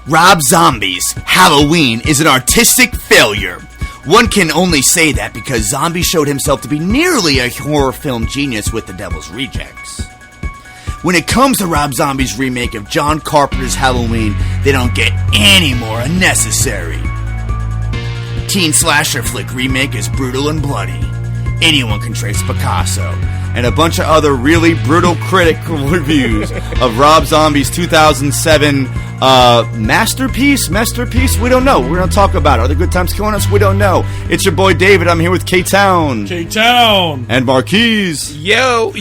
Rob Zombie's Halloween is an artistic failure. One can only say that because Zombie showed himself to be nearly a horror film genius with The Devil's Rejects. When it comes to Rob Zombie's remake of John Carpenter's Halloween, they don't get any more unnecessary. Teen slasher flick remake is brutal and bloody. Anyone can trace Picasso. And a bunch of other really brutal critical reviews of Rob Zombie's 2007 masterpiece? We don't know. We're going to talk about it. Are the good times killing us? We don't know. It's your boy David. I'm here with K-Town. K-Town. And Marquise. Yo.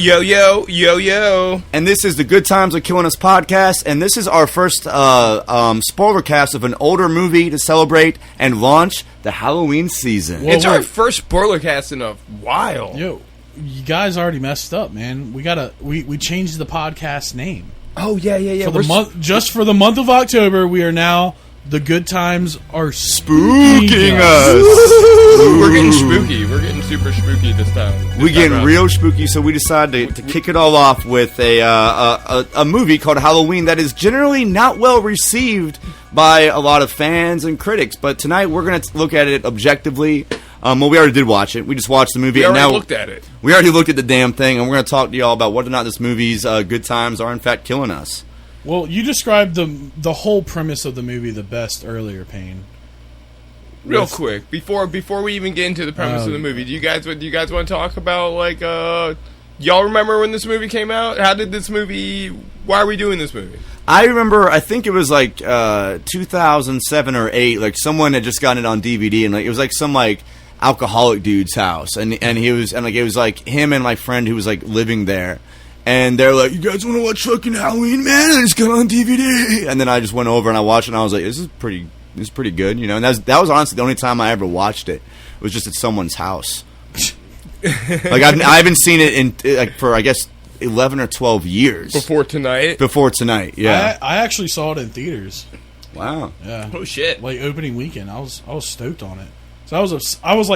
And this is the Good Times Are Killing Us podcast. And this is our first spoilercast of an older movie to celebrate and launch the Halloween season. It's our first spoilercast in a while. Yo, you guys already messed up, man. We changed the podcast name. Oh yeah. For the month, just for the month of October, we are now The Good Times Are Spooking Us. We're getting spooky. We're getting super spooky this time. We're getting real spooky, so we decided to kick it all off with a movie called Halloween that is generally not well received by a lot of fans and critics. But tonight we're going to look at it objectively. Well, we already did watch it. We just watched the movie. We already looked at it. We already looked at the damn thing, and we're going to talk to y'all about whether or not this movie's good times are in fact killing us. Well, you described the whole premise of the movie the best earlier, Payne. Real quick, before we even get into the premise of the movie, do you guys want to talk about y'all remember when this movie came out? Why are we doing this movie? I remember, I think it was 2007 or 8, someone had just gotten it on DVD, and it was some alcoholic dude's house, and it was him and my friend who was living there, and they're like, "You guys want to watch fucking Halloween, man? I just got it on DVD." And then I just went over and I watched it, and I was like, this is pretty good, you know. And that was honestly the only time I ever watched it. It was just at someone's house. I haven't seen it in for I guess 11 or 12 years before tonight. Yeah, I actually saw it in theaters. Wow. Yeah. Oh shit. Opening weekend, I was stoked on it. So I was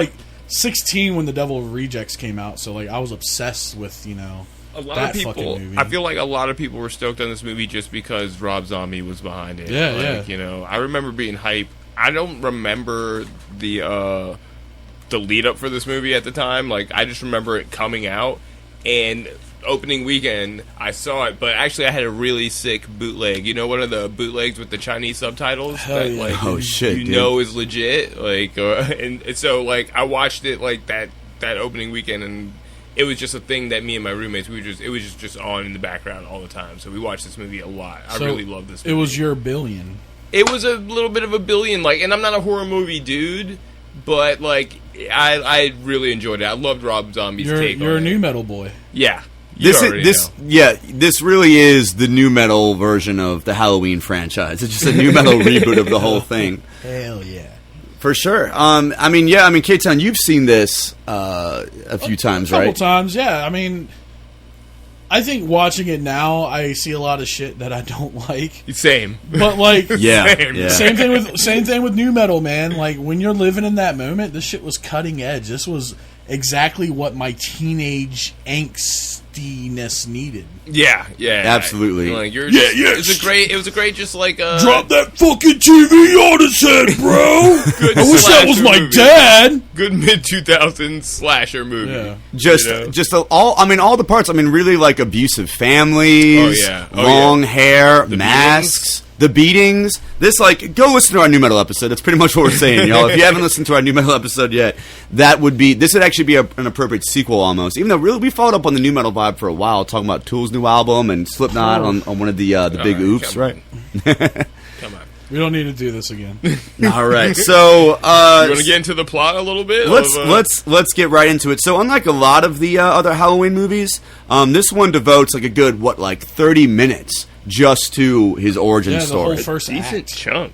16 when The Devil Rejects came out. So I was obsessed with a lot that of people. Fucking movie. I feel like a lot of people were stoked on this movie just because Rob Zombie was behind it. Yeah. I remember being hyped. I don't remember the lead up for this movie at the time. I just remember it coming out and opening weekend I saw it, but actually I had a really sick bootleg. You know, one of the bootlegs with the Chinese subtitles that oh shit, you know is legit. And so I watched it that opening weekend, and it was just a thing that me and my roommates it was just on in the background all the time. So we watched this movie a lot. I really love this movie. It was your billion. It was a little bit of a billion, and I'm not a horror movie dude, but I really enjoyed it. I loved Rob Zombie's take on it. You're a new metal boy. Yeah. This really is the new metal version of the Halloween franchise. It's just a new metal reboot of the whole thing. Hell yeah. For sure. K-Town, you've seen this a few times, right? A couple times, yeah. I think watching it now, I see a lot of shit that I don't like. Same. But yeah. Same thing with new metal, man. When you're living in that moment, this shit was cutting edge. This was exactly what my teenage angstiness needed. Yeah, absolutely. It was a great just drop that fucking TV on his head, bro. I wish that was my dad. Good mid-2000s slasher movie. Yeah. All the parts. Really abusive families. Long hair, the masks. The beatings. This, go listen to our new metal episode. That's pretty much what we're saying, y'all. If you haven't listened to our new metal episode yet, this would actually be an appropriate sequel almost. Even though, really, we followed up on the new metal vibe for a while, talking about Tool's new album and Slipknot on one of the big oofs, right? Come on. We don't need to do this again. All right. So, you want to get into the plot a little bit? Let's get right into it. So, unlike a lot of the other Halloween movies, this one devotes a good 30 minutes just to his origin story. The whole first decent chunk.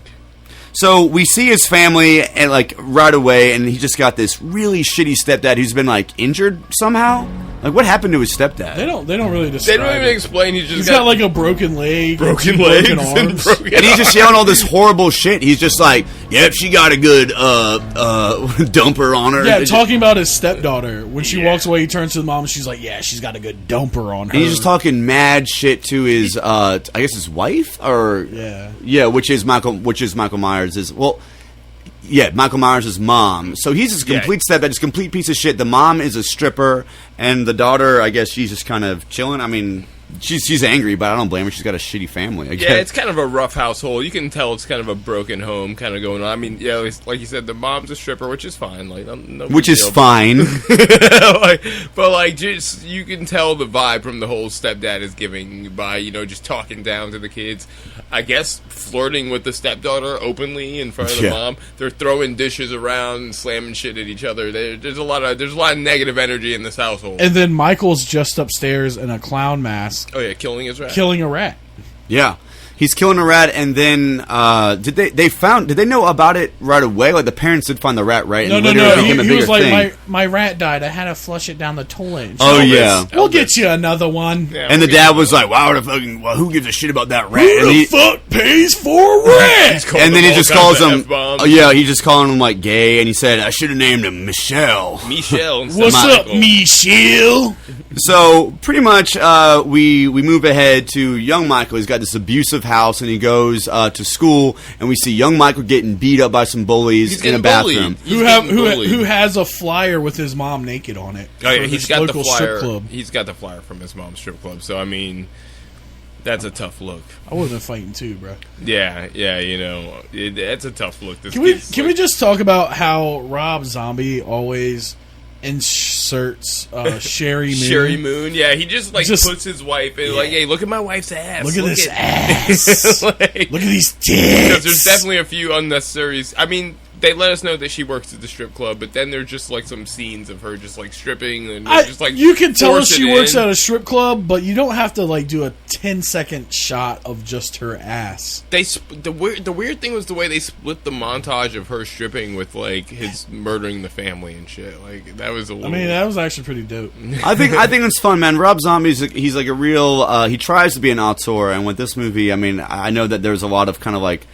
So we see his family and right away, and he just got this really shitty stepdad who's been injured somehow. Like, what happened to his stepdad? They don't really They describe don't even explain. He's got like a broken leg, broken and legs, broken and arms. broken And he's just yelling all this horrible shit. He's just like, "Yep, she got a good dumper on her." Yeah, talking about his stepdaughter. When she Yeah. walks away, he turns to the mom and she's like, "Yeah, she's got a good dumper on her." And he's just talking mad shit to his, I guess his wife, or which is Michael Myers' Michael Myers' mom. So he's a complete stepdad, just complete piece of shit. The mom is a stripper, and the daughter, I guess she's just kind of chilling. I mean, she's angry, but I don't blame her. She's got a shitty family, I guess. Yeah, it's kind of a rough household. You can tell it's kind of a broken home kind of going on. I mean, yeah, like you said, the mom's a stripper, which is fine. Like, no which big is deal. fine. But just you can tell the vibe from the whole stepdad is giving by, just talking down to the kids. I guess flirting with the stepdaughter openly in front of the mom. They're throwing dishes around and slamming shit at each other. There's a lot of negative energy in this household. And then Michael's just upstairs in a clown mask. Oh yeah, killing his rat. Killing a rat. Yeah. He's killing a rat, and then did they know about it right away? Like, the parents did find the rat, right? No. And He was like, my rat died. I had to flush it down the toilet. Oh, yeah. We'll get you another one. Yeah, and the dad was like, "Wow, who gives a shit about that rat?" Who And the fuck pays for a rat? and then he just calls him, F-bombs. he's just calling him like gay, and he said, "I should have named him Michelle." Michelle. What's up, Michelle? So pretty much, we move ahead to young Michael. He's got this abusive house, and he goes to school, and we see young Michael getting beat up by some bullies in a bathroom. Who has a flyer with his mom naked on it? Oh yeah, he's got the local strip flyer. club. He's got the flyer from his mom's strip club. So I mean, that's a tough look. I would have been fighting too, bro. Yeah, that's a tough look. Can we just talk about how Rob Zombie always inserts Sherry Moon? Sherry Moon, yeah, he just puts his wife in, like, hey, look at my wife's ass. Look at this ass. Look at these tits. Because there's definitely a few unnecessary. I mean, they let us know that she works at the strip club, but then there's just like some scenes of her just like stripping and just like you can tell she works in. at a strip club, but you don't have to like do a 10-second shot of just her ass. The weird thing was the way they split the montage of her stripping with like his murdering the family and shit. Like that was a little. I mean, that was actually pretty dope. I think it's fun, man. Rob Zombie's he's like a real. He tries to be an auteur, and with this movie, I mean, I know that there's a lot of kind of like.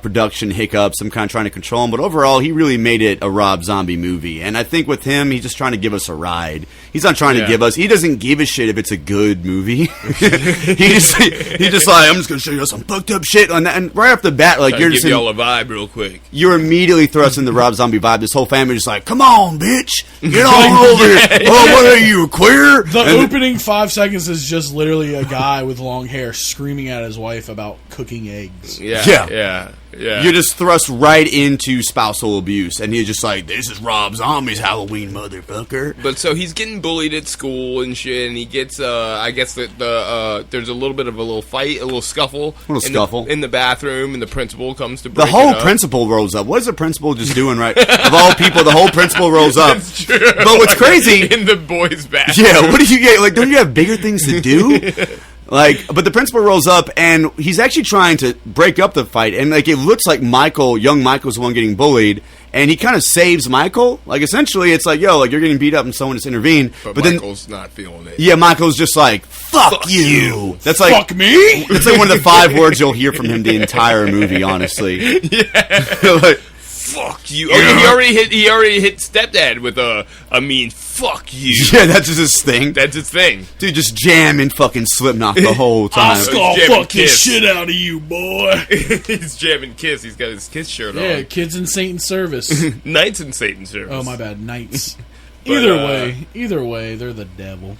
Production hiccups. I'm kind of trying to control him, but overall, he really made it a Rob Zombie movie. And I think with him, he's just trying to give us a ride. He's not trying to give us. He doesn't give a shit if it's a good movie. He's just like, I'm just gonna show you some fucked up shit on that. And right off the bat, like you're give just y'all a vibe real quick. You're immediately thrusting the Rob Zombie vibe. This whole family just like, come on, bitch, get on over here. Oh, what are you, a queer? The opening 5 seconds is just literally a guy with long hair screaming at his wife about cooking eggs. Yeah. You're just thrust right into spousal abuse, and he's just like, this is Rob Zombie's Halloween, motherfucker. But so he's getting bullied at school and shit, and he gets, I guess that there's a little bit of a little fight, a little scuffle. In the bathroom, and the principal comes to break The whole it up. principal rolls up. What is the principal just doing, right? Of all people, the whole principal rolls up. That's true. But what's crazy... In the boys' bathroom. Yeah, what do you get? Like, don't you have bigger things to do? Like, but the principal rolls up, and he's actually trying to break up the fight, and like it looks like young Michael's the one getting bullied, and he kind of saves Michael. Like, essentially, it's like, yo, like you're getting beat up, and someone just intervened. But Michael's not feeling it. Yeah, Michael's just like, fuck you. That's like, fuck me. That's like one of the 5 words you'll hear from him the entire movie. Honestly, yeah. Like, fuck you. Yeah. Oh, he already hit stepdad with a mean fuck you. Yeah, that's just his thing. That's his thing. Dude, just jamming fucking Slipknot the whole time. I'll fuck the shit out of you, boy. He's jamming Kiss. He's got his Kiss shirt on. Yeah, kids in Satan's service. Knights in Satan's service. Oh, my bad. Knights. But, either way, they're the devil.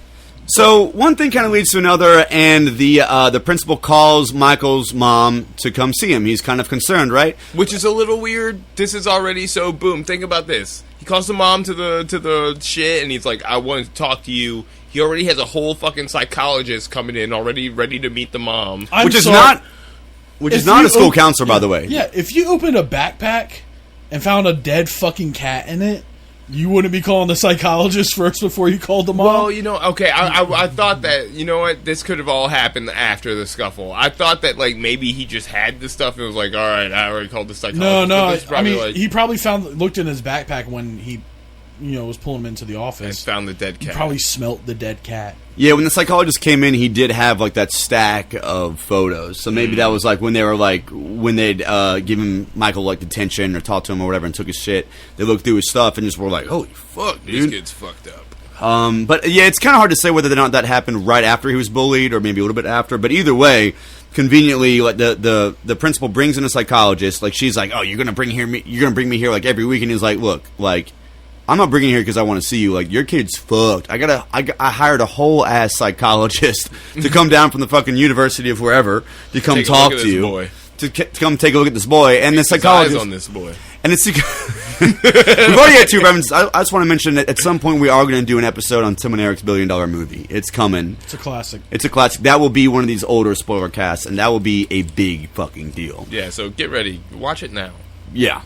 So one thing kind of leads to another, and the principal calls Michael's mom to come see him. He's kind of concerned, right? Which is a little weird. This is already so boom. Think about this. He calls the mom to the shit, and he's like, "I want to talk to you." He already has a whole fucking psychologist coming in, already ready to meet the mom, which is not a school counselor, by the way. Yeah, if you opened a backpack and found a dead fucking cat in it, you wouldn't be calling the psychologist first before you called the mom? Well, okay, I thought that, you know what, this could have all happened after the scuffle. I thought that, like, maybe he just had this stuff and was like, alright, I already called the psychologist. No, I mean, he probably looked in his backpack when he was pulling him into the And office, found the dead he cat. probably smelt the dead cat. Yeah, when the psychologist came in, he did have like that stack of photos. So maybe that was like when they'd given Michael like detention or talked to him or whatever and took his shit. They looked through his stuff and just were like, "Holy fuck, These dude!" kids fucked up. But yeah, it's kind of hard to say whether or not that happened right after he was bullied or maybe a little bit after. But either way, conveniently, like the principal brings in a psychologist. Like she's like, "Oh, you're gonna bring me here like every week," and he's like, "Look, like." I'm not bringing you here because I want to see you. Like, your kid's fucked. I hired a whole ass psychologist to come down from the fucking university of wherever to come talk to you. Boy. To come take a look at this boy. And the psychologist. Eyes on this boy. And it's we've already had two references. I just want to mention that at some point we are going to do an episode on Tim and Eric's $1 billion movie. It's coming. It's a classic. It's a classic. That will be one of these older spoiler casts, and that will be a big fucking deal. Yeah, so get ready. Watch it now. Yeah.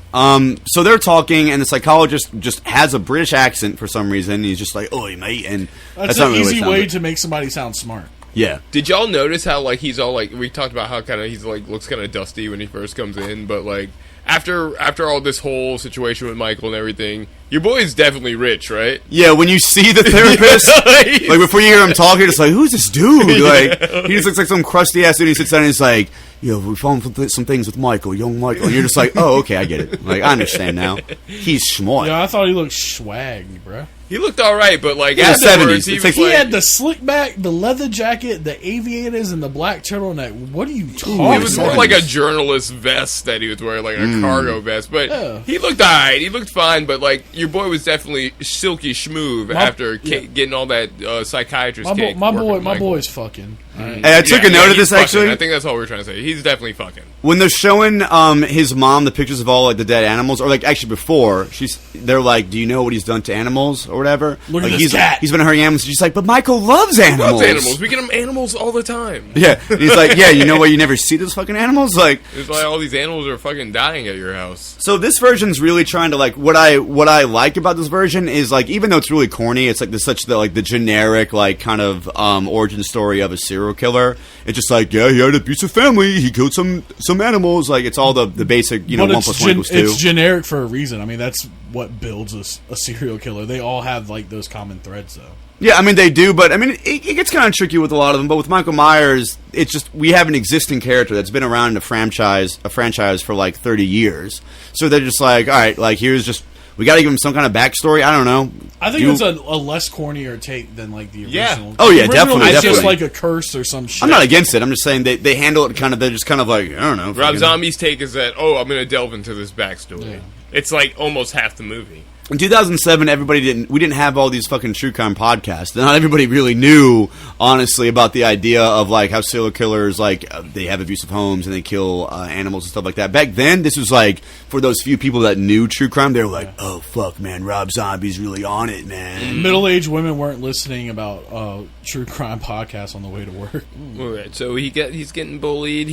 So they're talking, and the psychologist just has a British accent for some reason. He's just like, "Oi, mate," and That's not an really what it easy sounds way like. to make somebody sound smart. Yeah. Did y'all notice how like he's all like we talked about how kind of he's like looks kind of dusty when he first comes in, but like after all this whole situation with Michael and everything, your boy is definitely rich, right? Yeah, when you see the therapist, like before you hear him talking, it's like, who's this dude? Like, he just looks like some crusty ass dude. He sits down and he's like, we found some things with Michael, young Michael. And you're just like, oh, okay, I get it. Like, I understand now. He's smart. Yeah, I thought he looked swag, bro. He looked all right, but like In the afterwards, 70s. he It's was like- He had the slick back, the leather jacket, the aviators, and the black turtleneck. What are you talking It was more about? like a journalist vest that he was wearing, like a cargo vest. But Yeah. he looked alright. He looked fine. But like your boy was definitely silky schmoove after getting all that psychiatrist cake. my working with Michael. boy's fucking. All right. Hey, I took a note of he's this, fucking. actually. I think that's all we're trying to say. He's definitely fucking. When they're showing his mom the pictures of all like the dead animals, or like actually before, they're like, "Do you know what he's done to animals or whatever?" Look at like, this cat. He's been hurting animals. She's like, "But Michael loves animals." Loves animals. We get him animals all the time. Yeah, and he's like, "Yeah, you know why you never see those fucking animals?" Like, It's like all these animals are fucking dying at your house. so this version's really trying to like what I like about this version is like even though it's really corny, it's like the generic like kind of origin story of a serial killer. It's just like, yeah, he had an abusive family, he killed some animals. Like it's all the basic, But 1 + 1 = 2. it's generic for a reason. I mean, that's what builds a serial killer. They all have like those common threads, though. Yeah, I mean they do, but I mean it gets kind of tricky with a lot of them. But with Michael Myers, it's just we have an existing character that's been around in a franchise for like 30 years. So they're just like, all right, like we got to give him some kind of backstory. I don't know. I think it's a less cornier take than like the Yeah. original. Oh, yeah, The original definitely, is just definitely. like a curse or some shit. I'm not against it. I'm just saying they handle it kind of. They're just kind of like, I don't know. Rob fucking- Zombie's take is that, I'm going to delve into this backstory. Yeah. It's like almost half the movie. In 2007, we didn't have all these fucking true crime podcasts. Not everybody really knew, honestly, about the idea of like how serial killers they have abusive homes and they kill animals and stuff like that. Back then, this was like for those few people that knew true crime, they were like, "Oh fuck, man, Rob Zombie's really on it, man." Middle-aged women weren't listening about true crime podcasts on the way to work. All right, so he's getting bullied.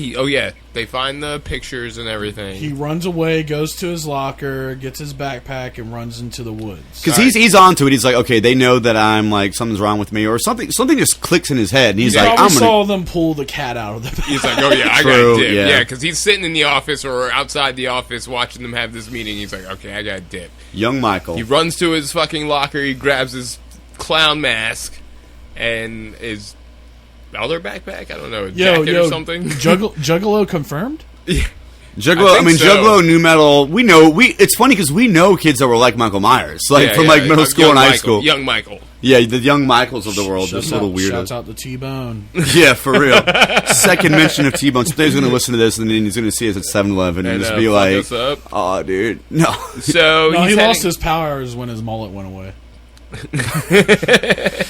They find the pictures and everything. He runs away, goes to his locker, gets his backpack, and runs into the woods. Because he's onto it. He's like, okay, they know that I'm like something's wrong with me, or something. Something just clicks in his head, and he's He like, probably I'm gonna. saw them pull the cat out of the bag. He's like, oh yeah, I True, got to dip. yeah. Yeah, because he's sitting in the office or outside the office watching them have this meeting. He's like, okay, I got to dip. Young Michael. He runs to his fucking locker. He grabs his clown mask and his other backpack. I don't know, a jacket or something. Juggalo confirmed? Juggalo, I think so. Juggalo, new metal. We know. It's funny because we know kids that were like Michael Myers, from middle school and high school. Young Michael. Yeah, the young Michaels of the world, those little Shouts weirdos. out to T-Bone. Yeah, for real. Second mention of T-Bone. Somebody's going to listen to this and then he's going to see us at 7-Eleven and just be fuck like, us up. "Oh, dude, no." So No, he's he heading- lost his powers when his mullet went away.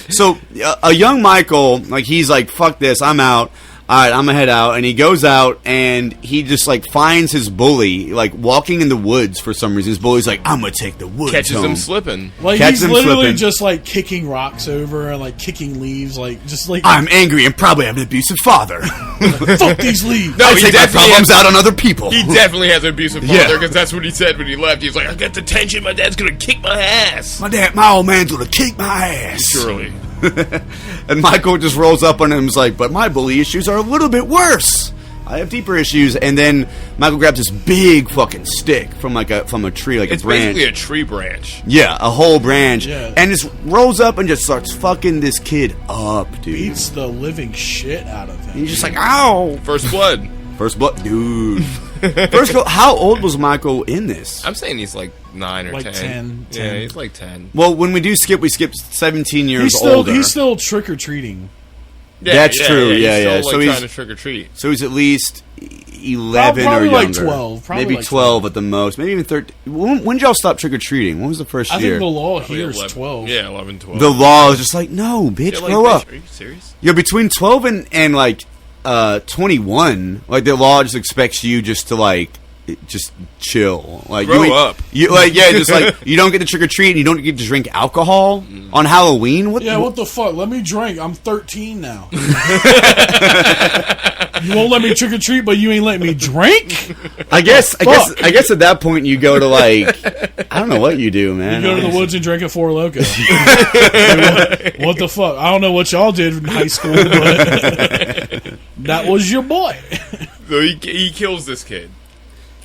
So a young Michael, like he's like, "Fuck this, I'm out. All right, I'm gonna head out," and he goes out and he just like finds his bully like walking in the woods for some reason. His bully's like, "I'm gonna take the woods catches home." him slipping. Like Catches he's him literally slipping. just like kicking rocks over and like kicking leaves, like just like I'm angry and probably have an abusive father. fuck these leaves. No, I he take my definitely problems has- out on other people. He definitely has an abusive Yeah. father because that's what he said when he left. He's like, I got detention. My dad's gonna kick my ass. My old man's gonna kick my ass. Surely. And Michael just rolls up on him and is like, "But my bully issues are a little bit worse." I have deeper issues. And then Michael grabs this big fucking stick from a tree, like it's a branch. basically a tree branch. Yeah, a whole branch. Yeah. And just rolls up and just starts fucking this kid up, dude. Beats the living shit out of him. And he's just like, ow! First blood. First blood, dude. First blood. How old was Michael in this? I'm saying he's like 9 or Like 10. 10. Yeah, he's like 10. Well, when we do skip, we skip 17 years older. He's still trick or treating. Yeah, That's true, He's yeah. still, So like, he's- trying to trick or treat. So he's at least 11 Probably or like younger. 12. Probably Maybe like 12 at the most. Maybe even 13. When did y'all stop trick-or-treating? When was the first I year? think the law Probably here is 11. 12. Yeah, 11, 12. The law is just like, no, bitch, Yeah, like, grow bitch, up. Are you serious? You're between 12 and like 21. Like the law just expects you just to like just chill. Like Grow you up. You like just like you don't get to trick or treat and you don't get to drink alcohol on Halloween. Yeah, what the fuck? Let me drink. I'm 13 now. You won't let me trick or treat, but you ain't letting me drink? I guess at that point you go to like I don't know what you do, man. You go to the woods and drink a Four Loko. What the fuck? I don't know what y'all did in high school, but that was your boy. So he kills this kid.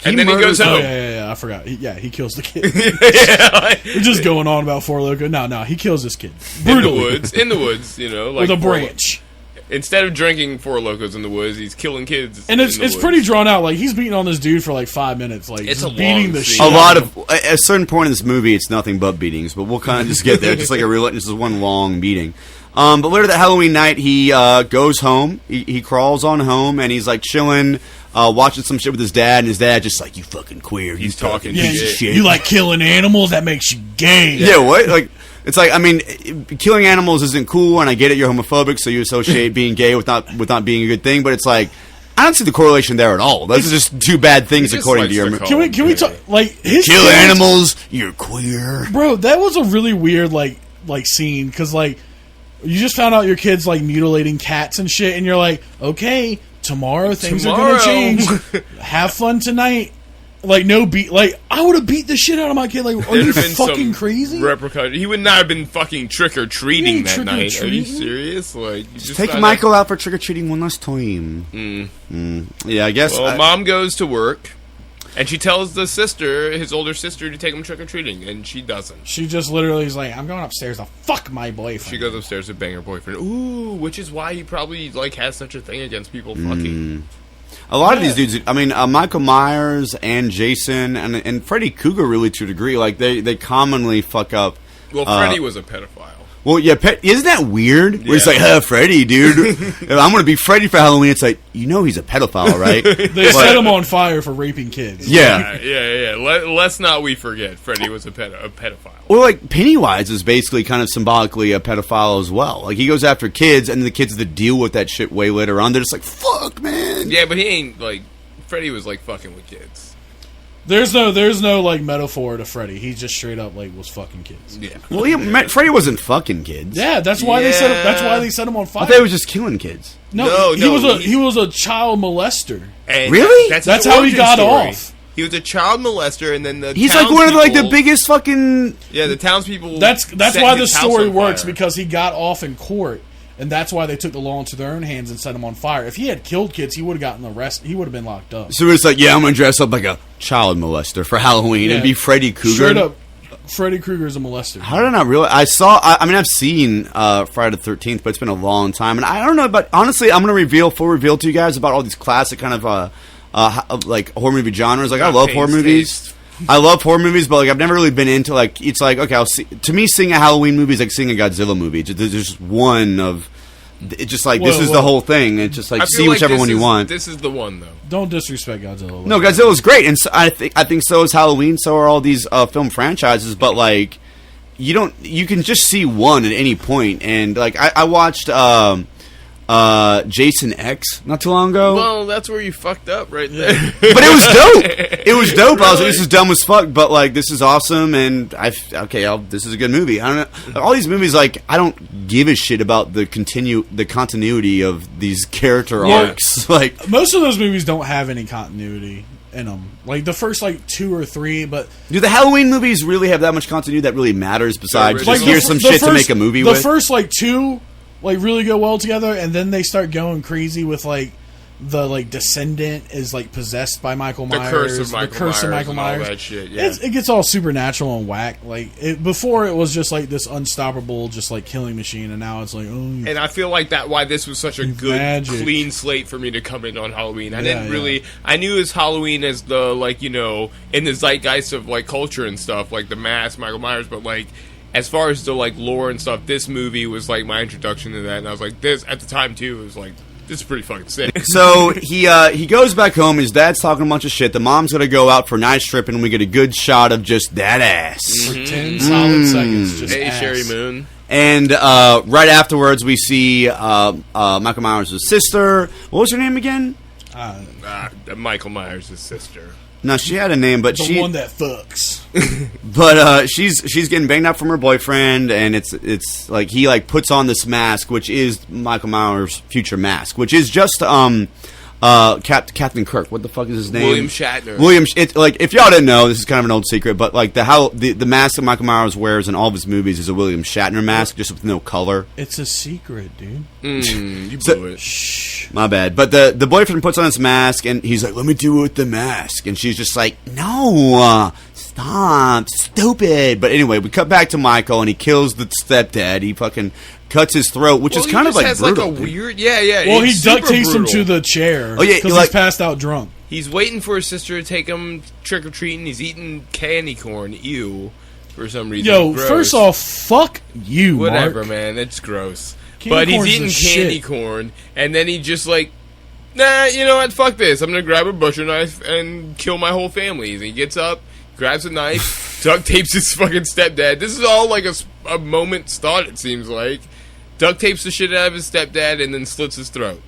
And He then he goes murders- home. Oh, yeah, I forgot. He kills the kid. Yeah, like, We're just going on about Four Loko. No, he kills this kid. in the Brutally. woods, you know, like With a Four- branch. Instead of drinking Four Locos in the woods, he's killing kids. And in it's the woods. pretty drawn out. Like, he's beating on this dude for like 5 minutes. Like, It's just a beating long the scene. shit A out lot him. of at a certain point in this movie, it's nothing but beatings. But we'll kind of just get there, just like a real. This is one long beating. But later that Halloween night, he goes home. He crawls on home, and he's like chilling, watching some shit with his dad. And his dad just like, "You fucking queer. He's you talking fucking Yeah, piece of shit. shit. you like killing animals? That makes you gay. Yeah, what? Like, it's like, I mean, killing animals isn't cool, and I get it, you're homophobic, so you associate being gay with not being a good thing, but it's like, I don't see the correlation there at all. Those are just two bad things He just according likes to your... to call Can we Yeah. talk like his Kill parents- animals, you're queer. Bro, that was a really weird like scene because like you just found out your kid's like mutilating cats and shit, and you're like, okay, tomorrow things are gonna change. Have fun tonight. Like no beat. Like I would have beat the shit out of my kid. Like, are There'd you have been fucking some crazy? Repercussion. He would not have been fucking trick or treating You that ain't night. Are you trick-or-treating? serious? Like, you just Take found Michael out for trick-or-treating one last time. Yeah, I guess... Well, mom goes to work, and she tells the sister, his older sister, to take him trick or treating, and she doesn't. She just literally is like, I'm going upstairs to fuck my boyfriend. She goes upstairs to bang her boyfriend. Ooh, which is why he probably like has such a thing against people fucking. A lot of these dudes, I mean, Michael Myers and Jason and Freddy Krueger, really to a degree, like they commonly fuck up. Well, Freddy was a pedophile. Well, yeah, isn't that weird? Where it's Yeah. like, Freddy, dude, I'm gonna be Freddy for Halloween. It's like, you know, he's a pedophile, right? They set him on fire for raping kids. Yeah. Yeah. Let's not we forget, Freddy was a pedophile. Or like Pennywise is basically kind of symbolically a pedophile as well. Like he goes after kids, and the kids that deal with that shit way later on, they're just like, fuck, man. Yeah, but he ain't like Freddy was like fucking with kids. There's no like metaphor to Freddy. He just straight up like was fucking kids. Yeah. Well, Freddy wasn't fucking kids. Yeah, that's why they set him. That's why they set him on fire. I thought he was just killing kids. No, he was a child molester. And Really? That's That's his how he origin got story. off. He was a child molester, and then the He's like one of like the townspeople- biggest fucking. Yeah, the townspeople. That's set why the his house story on works, fire. because he got off in court, and that's why they took the law into their own hands and set him on fire. If he had killed kids, he would have gotten arrested. He would have been locked up. So it's like, yeah, I'm gonna dress up like a child molester for Halloween and Yeah. be Freddy Krueger. Straight up, Freddy Krueger is a molester. How did I not realize? I mean, I've seen Friday the 13th, but it's been a long time, and I don't know. But honestly, I'm gonna full reveal to you guys about all these classic kind of like horror movie genres. Like I love horror movies. I love horror movies, but like I've never really been into like it's like okay, I'll see. To me, seeing a Halloween movie is like seeing a Godzilla movie. There's just one of. It's just like this is the whole thing. It's just like I see feel whichever this one you is- want. This is the one though. Don't disrespect Godzilla. No, Godzilla's great, and so I think so is Halloween. So are all these film franchises. But like, you can just see one at any point. And like, I watched Jason X not too long ago. Well, that's where you fucked up right there. But it was dope. It was dope. I was like, this is dumb as fuck, but like, this is awesome, and this is a good movie. I don't know. All these movies, like, I don't give a shit about the continuity of these character arcs. Like, most of those movies don't have any continuity in them. Like the first like 2 or 3, but do the Halloween movies really have that much continuity that really matters? Besides, Like, just here's some shit to make a movie the with. first like 2 like really go well together, and then they start going crazy with like the like descendant is like possessed by Michael The Myers. curse of Michael Myers. All that shit, yeah. It gets all supernatural and whack. Like before, it was just like this unstoppable, just like killing machine, and now it's like, oh. And I feel like why this was such a good, magic. clean slate for me to come in on Halloween. I didn't really. I knew it was Halloween as the like in the zeitgeist of like culture and stuff, like the mask, Michael Myers, but like. As far as the like lore and stuff, this movie was like my introduction to that, and I was like, this at the time too. It was like, this is pretty fucking sick. So he goes back home. His dad's talking a bunch of shit. The mom's gonna go out for night stripping, and we get a good shot of just that ass for 10 solid seconds. Just hey, ass. Sherry Moon. And right afterwards, we see Michael Myers' sister. What was her name again? Michael Myers' sister. No, she had a name, but the one that fucks. But she's getting banged up from her boyfriend, and it's like he like puts on this mask, which is Michael Myers' future mask, which is just Captain Kirk. What the fuck is his name? William Shatner. It's like if y'all didn't know, this is kind of an old secret, but like the mask that Michael Myers wears in all of his movies is a William Shatner mask, just with no color. It's a secret, dude. You blew it. Shh. My bad. But the boyfriend puts on his mask, and he's like, "Let me do it with the mask," and she's just like, "No, stop, stupid." But anyway, we cut back to Michael, and he kills the stepdad. He fucking cuts his throat, which is kind of like has brutal. like a weird, yeah. Well, he duct tapes him to the chair. Oh yeah, because he's passed out drunk. He's waiting for his sister to take him trick or treating. He's eating candy corn. Ew, for some reason. Yo, gross. First off, fuck you, whatever, Mark. man. It's gross. Candy but he's corn's eating the candy shit. corn, and then he just like, nah, you know what? Fuck this. I'm gonna grab a butcher knife and kill my whole family. And he gets up, grabs a knife, duct tapes his fucking stepdad. This is all like a moment's thought. It seems like duct tapes the shit out of his stepdad and then slits his throat.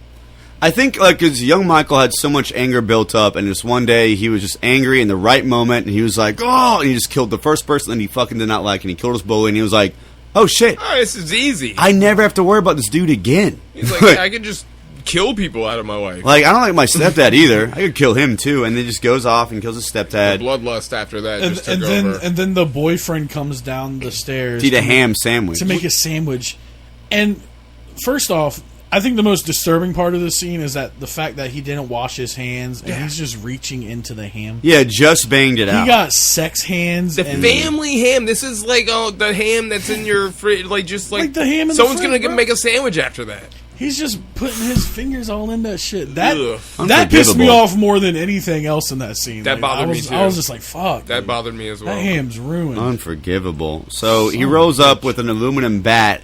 I think, like, because young Michael had so much anger built up, and just one day he was just angry in the right moment, and he was like, "Oh!" and he just killed the first person that he fucking did not like, and he killed his bully, and he was like, "Oh shit, Oh, this is easy. I never have to worry about this dude again." He's like, I can just kill people out of my life. Like, I don't like my stepdad either. I could kill him too, and then just goes off and kills his stepdad. The bloodlust after that And, just took and then over. and then the boyfriend comes down the stairs To eat a ham sandwich. to make a sandwich. And first off, I think the most disturbing part of the scene is that the fact that he didn't wash his hands and he's just reaching into the ham. Yeah, just banged it out. He got sex hands. The and family ham. This is like the ham that's in your fridge. Like just like the ham in the someone's fridge, gonna bro. make a sandwich after that. He's just putting his fingers all in that shit. That Ugh. that pissed me Unforgivable. off more than anything else in that scene. That bothered me, too. I was just like, fuck. That dude. bothered me as well. That ham's ruined. Unforgivable. So he rolls up with an aluminum bat,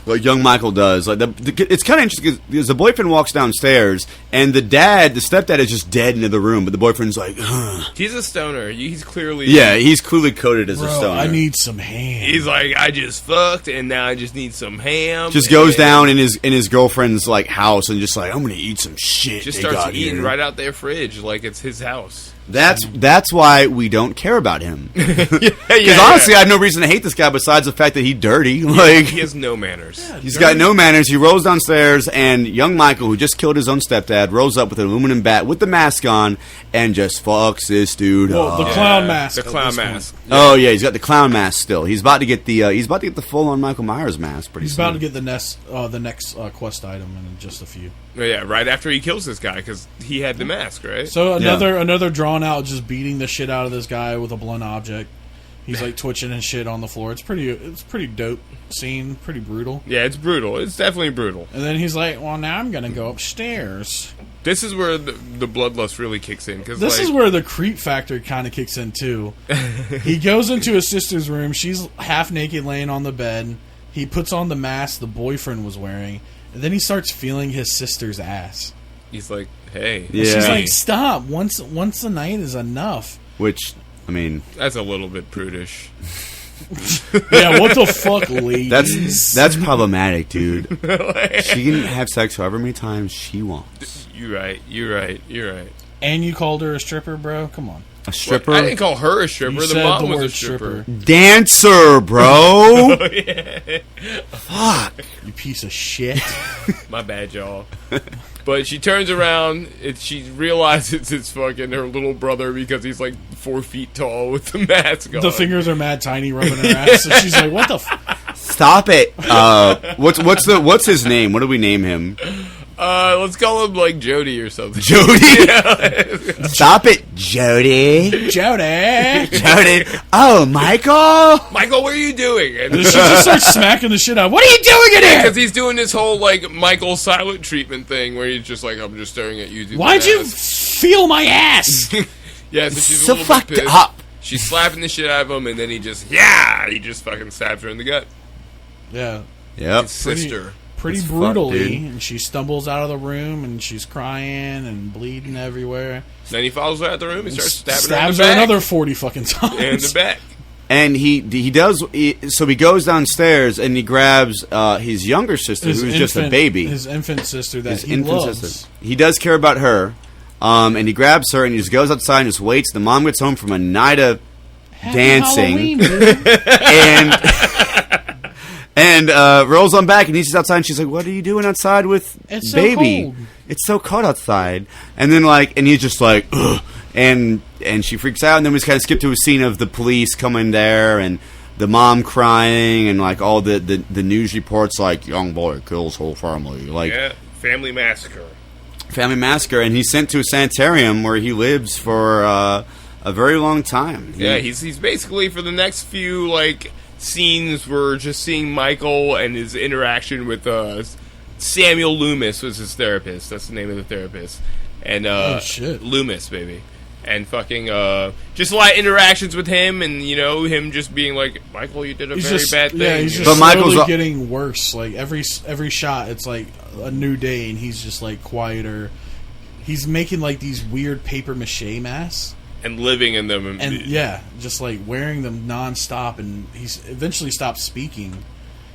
like young Michael does. Like it's kind of interesting because the boyfriend walks downstairs, and the stepdad, is just dead into the room. But the boyfriend's like, "Ugh." He's a stoner. He's clearly He's clearly coded as a Bro, stoner. I need some ham. He's like, I just fucked, and now I just need some ham. just goes and down in his girlfriend's like house and just like, "I'm gonna eat some shit." Just they starts got eating here." right out their fridge like it's his house. That's why we don't care about him. Because Yeah, honestly, I have no reason to hate this guy besides the fact that he's dirty. Like he has no manners. he's got no manners. He rolls downstairs, and young Michael, who just killed his own stepdad, rolls up with an aluminum bat with the mask on and just fucks this dude Well, up. the clown mask. The at clown this point. mask. Oh yeah, he's got the clown mask still. He's about to get the full on Michael Myers mask pretty He's soon. about to get the next quest item in just a few. Yeah, right after he kills this guy because he had the mask, right? So another drawn out, just beating the shit out of this guy with a blunt object. He's like twitching and shit on the floor. It's pretty dope scene, pretty brutal. Yeah, it's brutal. It's definitely brutal. And then he's like, "Well, now I'm gonna go upstairs." This is where the bloodlust really kicks in. Cause This is where the creep factor kind of kicks in too. He goes into his sister's room. She's half naked, laying on the bed. He puts on the mask the boyfriend was wearing, and then he starts feeling his sister's ass. he's like, hey. Yeah. She's like, "Stop! Once a night is enough." Which, I mean, That's a little bit prudish. Yeah, what the fuck, ladies? that's problematic, dude. She can have sex however many times she wants. You're right. And you called her a stripper, bro? Come on. A stripper, I didn't call her a stripper. You The said mom the was a word stripper. dancer, bro. Fuck. You piece of shit. My bad, y'all. But she turns around. She realizes it's fucking her little brother because he's like 4 feet tall with the mask on. The fingers are mad tiny, rubbing her ass. So she's like, "What the?" Stop it. What's his name? What do we name him? Let's call him like Jody or something. Jody? Stop it, Jody. Jody. Oh, Michael? Michael, what are you doing? And She just starts smacking the shit out. What are you doing in here? because he's doing this whole like Michael silent treatment thing where he's just like, I'm just staring at you. Why'd you feel my ass? Yeah, so she's So a little fucked bit pissed. up. She's slapping the shit out of him, and then he just fucking stabs her in the gut. Yeah. Yep. His sister. Pretty It's brutally, fucked, dude. and she stumbles out of the room, and she's crying and bleeding everywhere. Then he follows her out the room and starts stabbing Stabs her in the back. another 40 fucking times. in the back. And he does. So he goes downstairs and he grabs his younger sister, who's just a baby. His infant sister that His he infant loves. sister. He does care about her. And he grabs her and he just goes outside and just waits. The mom gets home from a night of Happy dancing. Halloween, dude. and rolls on back and he's just outside and she's like, "What are you doing outside with It's so baby? cold." It's so cold outside." And then and he's just like, "Ugh." And she freaks out, and then we just kind of skip to a scene of the police coming there and the mom crying and like all the news reports like young boy kills whole family, like Yeah, family massacre. family massacre, and he's sent to a sanitarium where he lives for a very long time. Yeah, he's basically for the next few like scenes we're just seeing Michael and his interaction with Samuel Loomis was his therapist. That's the name of the therapist. And Oh, shit. Loomis, baby. And fucking just a lot of interactions with him, and you know him just being like, Michael, you did a very bad thing. Yeah, he's you just know? But Michael's slowly a- getting worse. Like every shot, it's like a new day, and he's just like quieter. He's making like these weird paper mache masks, and living in them, and yeah, just like wearing them nonstop. And he's eventually stopped speaking.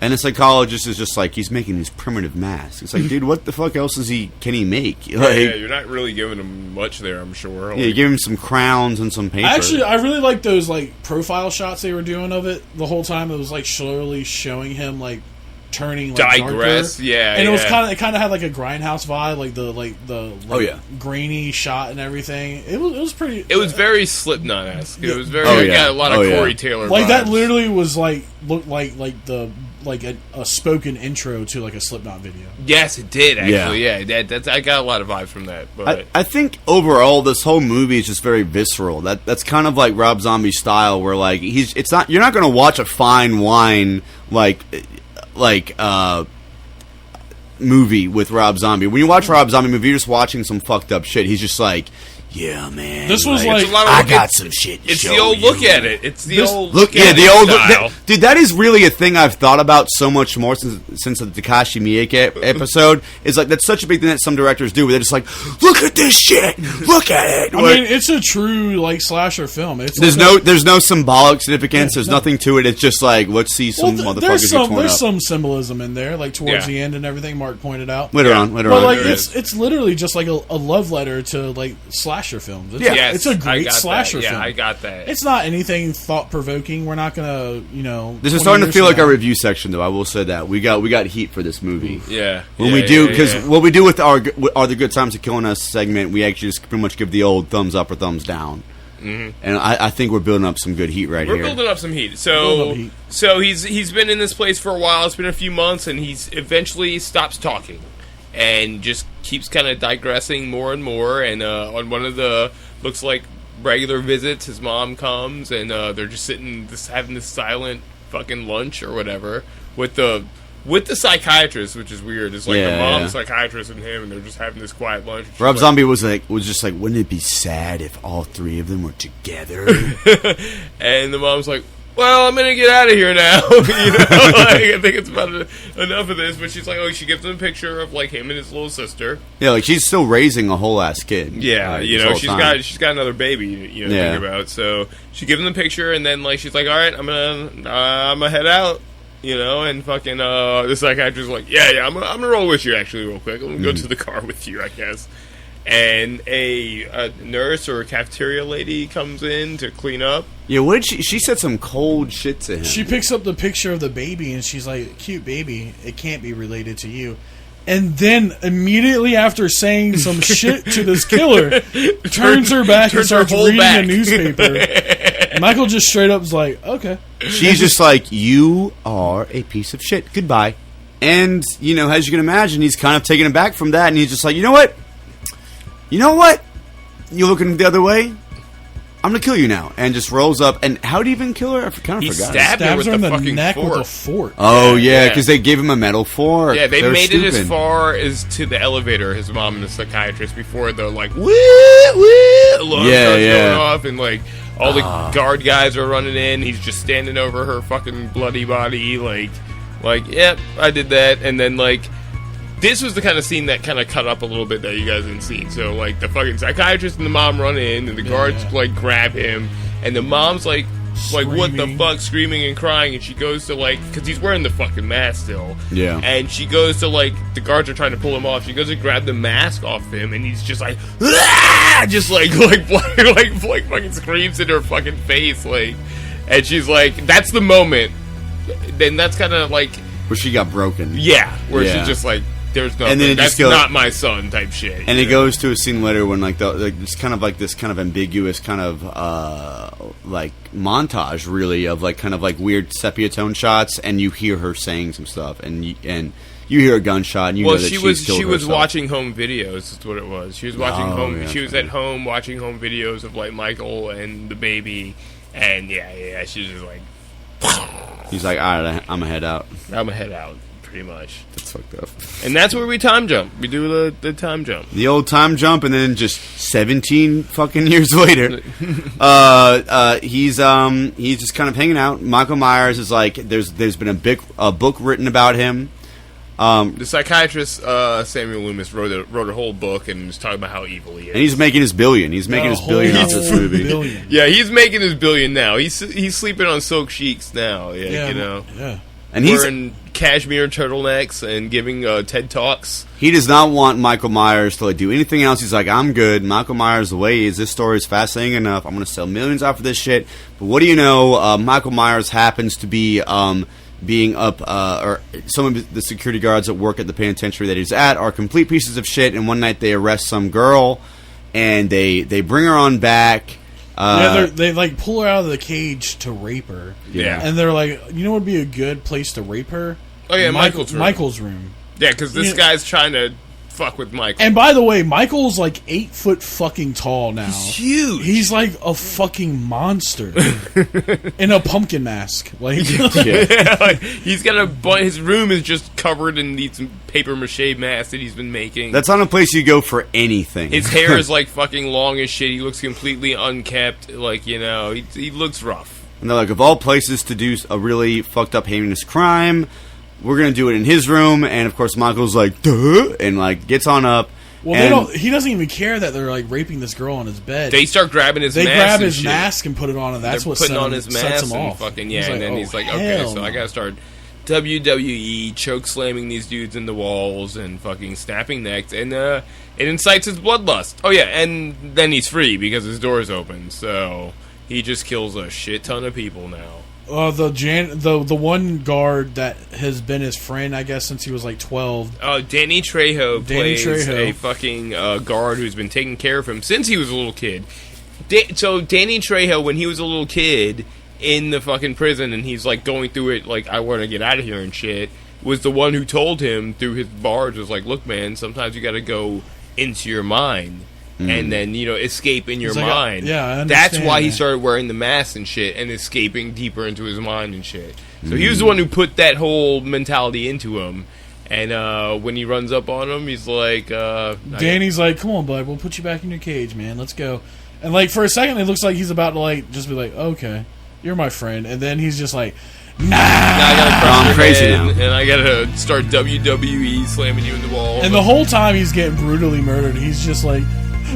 And the psychologist is just like, he's making these primitive masks. It's like, dude, what the fuck else can he make? Like, yeah, you're not really giving him much there, I'm sure. yeah, you give him some crowns and some paper. I really like those like profile shots they were doing of it the whole time. It was like slowly showing him like turning like digress, darker. yeah, and it was yeah. it kind of had like a Grindhouse vibe, like the Oh, yeah. grainy shot and everything. It was pretty. It was very Slipknot-esque. It was very. Oh, it yeah. got a lot of Oh, yeah. Corey Taylor. like that vibes. literally was like looked like a spoken intro to like a Slipknot video. Yes, it did actually. Yeah. Yeah, that's I got a lot of vibes from that. But I think overall this whole movie is just very visceral. That's kind of like Rob Zombie's style, where like you're not going to watch a fine wine movie with Rob Zombie. When you watch a Rob Zombie movie, you're just watching some fucked up shit. He's just like, yeah, man. This was it's a lot of I look- got it's- some shit. To it's show the old you. look at it. It's the old Look, yeah, at the it old style. dude. That is really a thing I've thought about so much more since the Takashi Miike episode. Is like that's such a big thing that some directors do. Where they're just like, look at this shit. Look at it. I mean, it's a true like slasher film. It's There's like there's no symbolic significance. Yeah, There's no. nothing to it. It's just like, let's see some motherfuckers get torn there's up. some symbolism in there, like towards Yeah. the end and everything. Mark pointed out. Later on. But like there it's literally just like a love letter to like slasher films. It's, Yeah. it's a I great got slasher that. Yeah, film. I got that. It's not anything thought provoking. We're not gonna, This 20 is starting to years feel from like our now- review section, though. I will say that we got heat for this movie. yeah. When yeah, we do, yeah, because yeah. what we do with our the good times of killing us segment, we actually just pretty much give the old thumbs up or thumbs down. Mm-hmm. And I think we're building up some good heat right We're here. building up some heat. Building up heat. So he's been in this place for a while. It's been a few months, and he's eventually stops talking, and just keeps kind of digressing more and more. And on one of the looks like regular visits, his mom comes, and they're just sitting, just having this silent fucking lunch or whatever with the psychiatrist, which is weird. It's like the mom, psychiatrist, and him, and they're just having this quiet lunch. She's Rob like- Zombie was just like, wouldn't it be sad if all three of them were together? And the mom's like, well, I'm gonna get out of here now. You know, like, I think it's about enough of this. But she's like, she gives him a picture of like him and his little sister. Yeah, like she's still raising a whole ass kid. Yeah, like, you this know, whole time. she's got another baby. You know, Yeah. think about. So she gives him the picture, and then like she's like, all right, I'm gonna head out. You know, and fucking the psychiatrist's like, yeah, I'm gonna roll with you actually real quick. I'm gonna go to the car with you, I guess. And a nurse or a cafeteria lady comes in to clean up. Yeah, what did she said some cold shit to him. She picks up the picture of the baby and she's like, "Cute baby. It can't be related to you." And then immediately after saying some shit to this killer, turns her back and turns her starts whole reading back. a newspaper. And Michael just straight up is like, "Okay." She's just like, you are a piece of shit. Goodbye. And, you know, as you can imagine, he's kind of taken aback from that, and he's just like, you know what? You're looking the other way? I'm going to kill you now. And just rolls up. And how did he even kill her? I kind of forgot. Stabbed her with in the the fucking neck fork. with a fork. Oh, yeah, because they gave him a metal fork. Yeah, they made it as far as to the elevator, his mom and the psychiatrist, before they're like, woo, woo, alarm starts going off, and like, all the guard guys are running in, he's just standing over her fucking bloody body, like, yep, I did that, and then, like, this was the kind of scene that kind of cut up a little bit that you guys didn't see. So, like, the fucking psychiatrist and the mom run in, and the guards, like, grab him, and the mom's, like, what the fuck, screaming and crying, and she goes to, like, because he's wearing the fucking mask still. Yeah. And she goes to, like, the guards are trying to pull him off. She goes to grab the mask off him, and he's just like, ah! Just like fucking screams in her fucking face, like, and she's like, that's the moment. Then that's kind of like where she got broken. Yeah, where she's just like, there's nothing. And then that's not my son type shit. And it goes to a scene later when it's kind of like this kind of ambiguous kind of like montage really of like kind of like weird sepia tone shots, and you hear her saying some stuff, and you hear a gunshot, and you know that she was watching home videos. Is what it was. She was watching she was at home watching home videos of like Michael and the baby, and she was just like. He's like, all right, I'm gonna head out. Pretty much. That's fucked up. And that's where we time jump. We do the time jump. The old time jump, and then just 17 fucking years later, he's just kind of hanging out. Michael Myers is like, there's been a book written about him. The psychiatrist Samuel Loomis wrote a whole book and was talking about how evil he is. And he's making his billion. He's making his billion off this movie. Billion. Yeah, he's making his billion now. He's sleeping on silk sheets now. Yeah, you know. Yeah. And he's wearing cashmere turtlenecks and giving TED Talks. He does not want Michael Myers to like do anything else. He's like, I'm good. Michael Myers, the way he is, this story is fascinating enough. I'm going to sell millions off of this shit. But what do you know? Michael Myers happens to be being up, or some of the security guards that work at the penitentiary that he's at are complete pieces of shit. And one night they arrest some girl, and they bring her on back. They like pull her out of the cage to rape her. Yeah. And they're like, you know what would be a good place to rape her? Oh yeah, Michael's room. Yeah, because this guy's trying to fuck with Michael. And by the way, Michael's like 8 foot fucking tall now. He's huge. He's like a fucking monster in a pumpkin mask. Like, he's got his room is just covered in these paper mache masks that he's been making. That's not a place you go for anything. His hair is like fucking long as shit. He looks completely unkept. Like, you know, he looks rough. And they're like, of all places to do a really fucked up, heinous crime, we're gonna do it in his room. And of course, Michael's like, duh, and like gets on up. Well, he doesn't even care that they're like raping this girl on his bed. They start grabbing his mask. They grab his mask and put it on, and that's what putting on his mask sets him off. Fucking and then he's like, okay, so I gotta start WWE choke slamming these dudes in the walls and fucking snapping necks, and it incites his bloodlust. Oh yeah, and then he's free because his door is open, so he just kills a shit ton of people now. The one guard that has been his friend, I guess, since he was like 12. Danny Trejo plays a fucking guard who's been taking care of him since he was a little kid. So Danny Trejo, when he was a little kid in the fucking prison, and he's like going through it, like, I want to get out of here and shit, was the one who told him through his bars, was like, look, man, sometimes you got to go into your mind. And then, you know, escape in your mind. I understand. That's why he started wearing the mask and shit, and escaping deeper into his mind and shit. So he was the one who put that whole mentality into him. And when he runs up on him, he's like... Danny's like, come on, bud, we'll put you back in your cage, man. Let's go. And, like, for a second, it looks like he's about to, like, just be like, okay, you're my friend. And then he's just like... Nah, I gotta crush your crazy now, and I gotta start WWE slamming you in the wall. And the whole time he's getting brutally murdered, he's just like...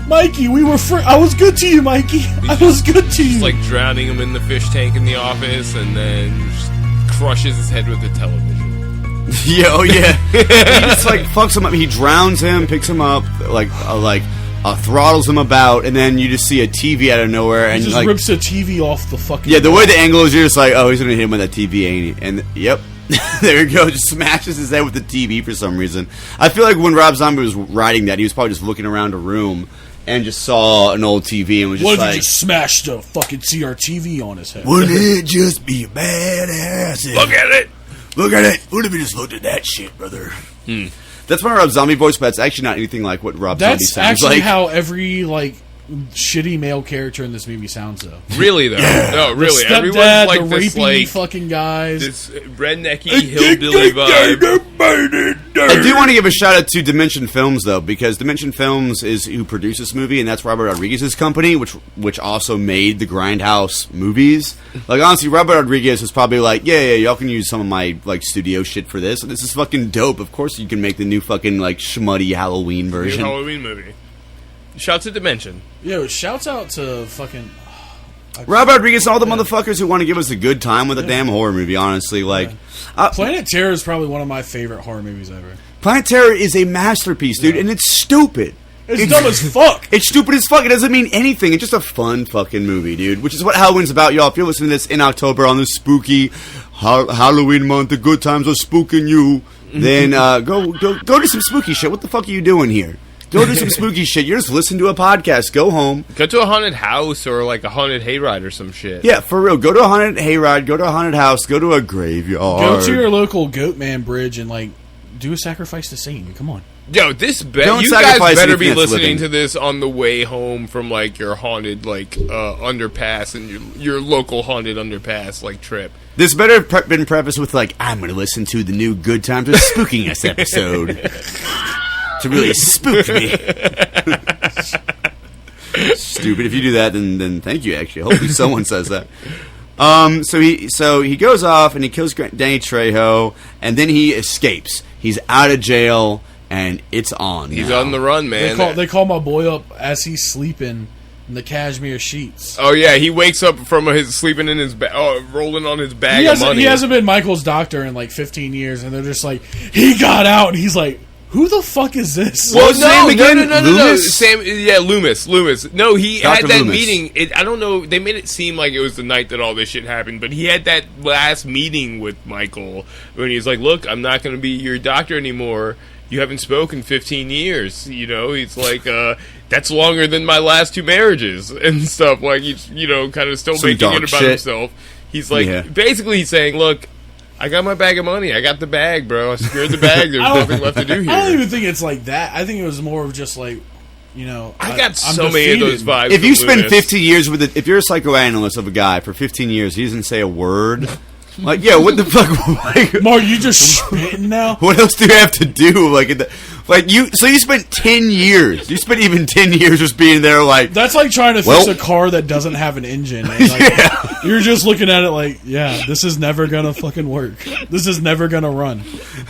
Mikey, we were I was good to you, Mikey. I was good to you. Just like drowning him in the fish tank in the office, and then just crushes his head with the television. He just like fucks him up. He drowns him, picks him up, throttles him about, and then you just see a TV out of nowhere, and he just like rips a TV off the fucking. Yeah, the way the angle is, you're just like, oh, he's gonna hit him with that TV, ain't he? And yep. There you go, just smashes his head with the TV for some reason. I feel like when Rob Zombie was writing that, he was probably just looking around a room and just saw an old TV and was just what if you just smashed a fucking CRTV on his head? Wouldn't it just be a badass? Look at it! Look at it. What if you just looked at that shit, brother? That's my Rob Zombie voice, but it's actually not anything like what Rob Zombie That's sounds actually like. how every shitty male character in this movie sounds, though. Really though? No, really. The Everyone's stepdad, like the this, rapey fucking guys. this rednecky hillbilly vibe. I do want to give a shout out to Dimension Films though, because Dimension Films is who produced this movie, and that's Robert Rodriguez's company, which also made the Grindhouse movies. Like honestly, Robert Rodriguez was probably like, yeah, y'all can use some of my studio shit for this. This is fucking dope. Of course, you can make the new fucking schmutty Halloween version. New Halloween movie. Shouts to Dimension. Yo, shouts out to fucking Robert Rodriguez and all the motherfuckers who want to give us a good time with a damn horror movie. Honestly, Planet Terror is probably one of my favorite horror movies ever. Planet Terror is a masterpiece, dude, and it's stupid. It's dumb as fuck. It's stupid as fuck. It doesn't mean anything. It's just a fun fucking movie, dude. Which is what Halloween's about, y'all. If you're listening to this in October on this spooky Halloween month, the good times are spooking you. Then go do some spooky shit. What the fuck are you doing here? Go do some spooky shit. You're just listening to a podcast. Go home. Go to a haunted house or a haunted hayride or some shit. Yeah, for real. Go to a haunted hayride. Go to a haunted house. Go to a graveyard. Go to your local Goatman Bridge and do a sacrifice to Satan. Come on. Yo, you guys better be listening to this on the way home from your haunted underpass and your local haunted underpass trip. This better been prefaced with I'm going to listen to the new Good Times of Spooking Us episode to really spook me. Stupid. If you do that, then thank you. Actually, hopefully someone says that. So he goes off and he kills Danny Trejo, and then he escapes. He's out of jail. And it's on. He's on the run, man. They call my boy up as he's sleeping in the cashmere sheets. Oh yeah, he wakes up from his sleeping in his rolling on his bag of money. He hasn't been Michael's doctor in 15 years, and they're just like, he got out, and he's like, who the fuck is this? Well, What's his name again? No. Sam, yeah, Loomis. No, he Dr. had that Loomis. meeting. I don't know. They made it seem like it was the night that all this shit happened, but he had that last meeting with Michael when he's like, "Look, I'm not going to be your doctor anymore. You haven't spoken 15 years." He's like, that's longer than my last 2 marriages and stuff. He's kind of still Some making dark it about shit. himself. He's like, basically he's saying, look, I got my bag of money. I got the bag, bro. I secured the bag. There's nothing left to do here. I don't even think it's like that. I think it was more of just I I'm got so many defeated. of those vibes. If you from spend Loomis. 50 years with it, if you're a psychoanalyst of a guy for 15 years, he doesn't say a word. What the fuck? Mark, you just spitting now? What else do you have to do? So you spent 10 years. You spent even 10 years just being there That's like trying to fix a car that doesn't have an engine. And You're just looking at it this is never gonna fucking work. This is never gonna run.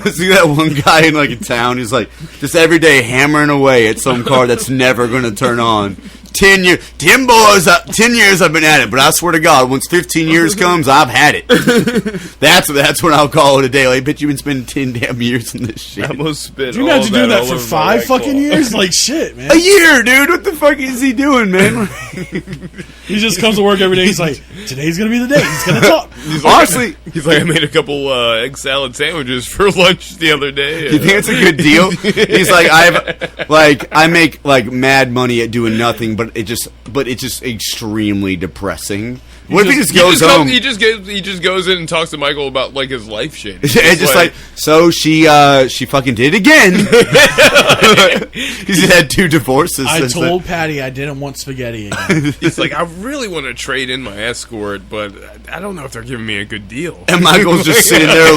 See that one guy in a town who's just every day hammering away at some car that's never gonna turn on. 10 years. 10 years I've been at it, but I swear to God, once 15 years comes, I've had it. That's when I'll call it a day. Bitch, you've been spending 10 damn years in this shit. I almost spit. Do you imagine doing that for 5 fucking years? Shit, man. A year, dude. What the fuck is he doing, man? He just comes to work every day. He's like, today's gonna be the day. He's gonna talk. Honestly, he's like, I made a couple egg salad sandwiches for lunch the other day. You think it's a good deal? He's like, I make mad money at doing nothing, but it's just extremely depressing. What if he just goes home? He just goes in and talks to Michael about his life shit. It's just so she fucking did it again. He's had 2 divorces. I told Patty I didn't want spaghetti again. He's like, I really want to trade in my escort, but I don't know if they're giving me a good deal. And Michael's just sitting there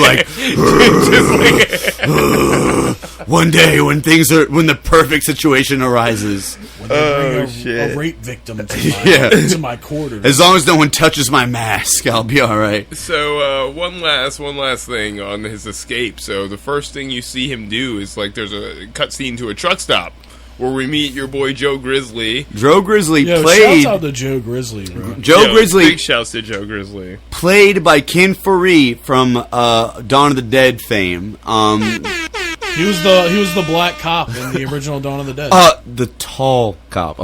one day when the perfect situation arises. When they bring a rape victim to my quarters. As long as no one touches my mask, I'll be all right. So one last thing on his escape. So the first thing you see him do is there's a cutscene to a truck stop where we meet your boy Joe Grizzly. Joe Grizzly played. Shouts out to Joe Grizzly, bro. Grizzly. Big shouts to Joe Grizzly. Played by Ken Faree from Dawn of the Dead fame. He was the black cop in the original Dawn of the Dead. The tall cop.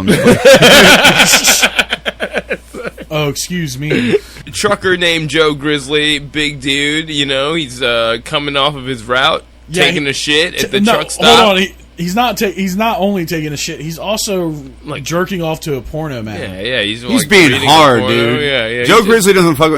Oh, excuse me. Trucker named Joe Grizzly, big dude. He's coming off of his route, taking a shit at the truck stop. Hold on. he's not only taking a shit, he's also like jerking off to a porno man. Yeah, he's like, being hard, dude. Yeah. Joe Grizzly doesn't fuck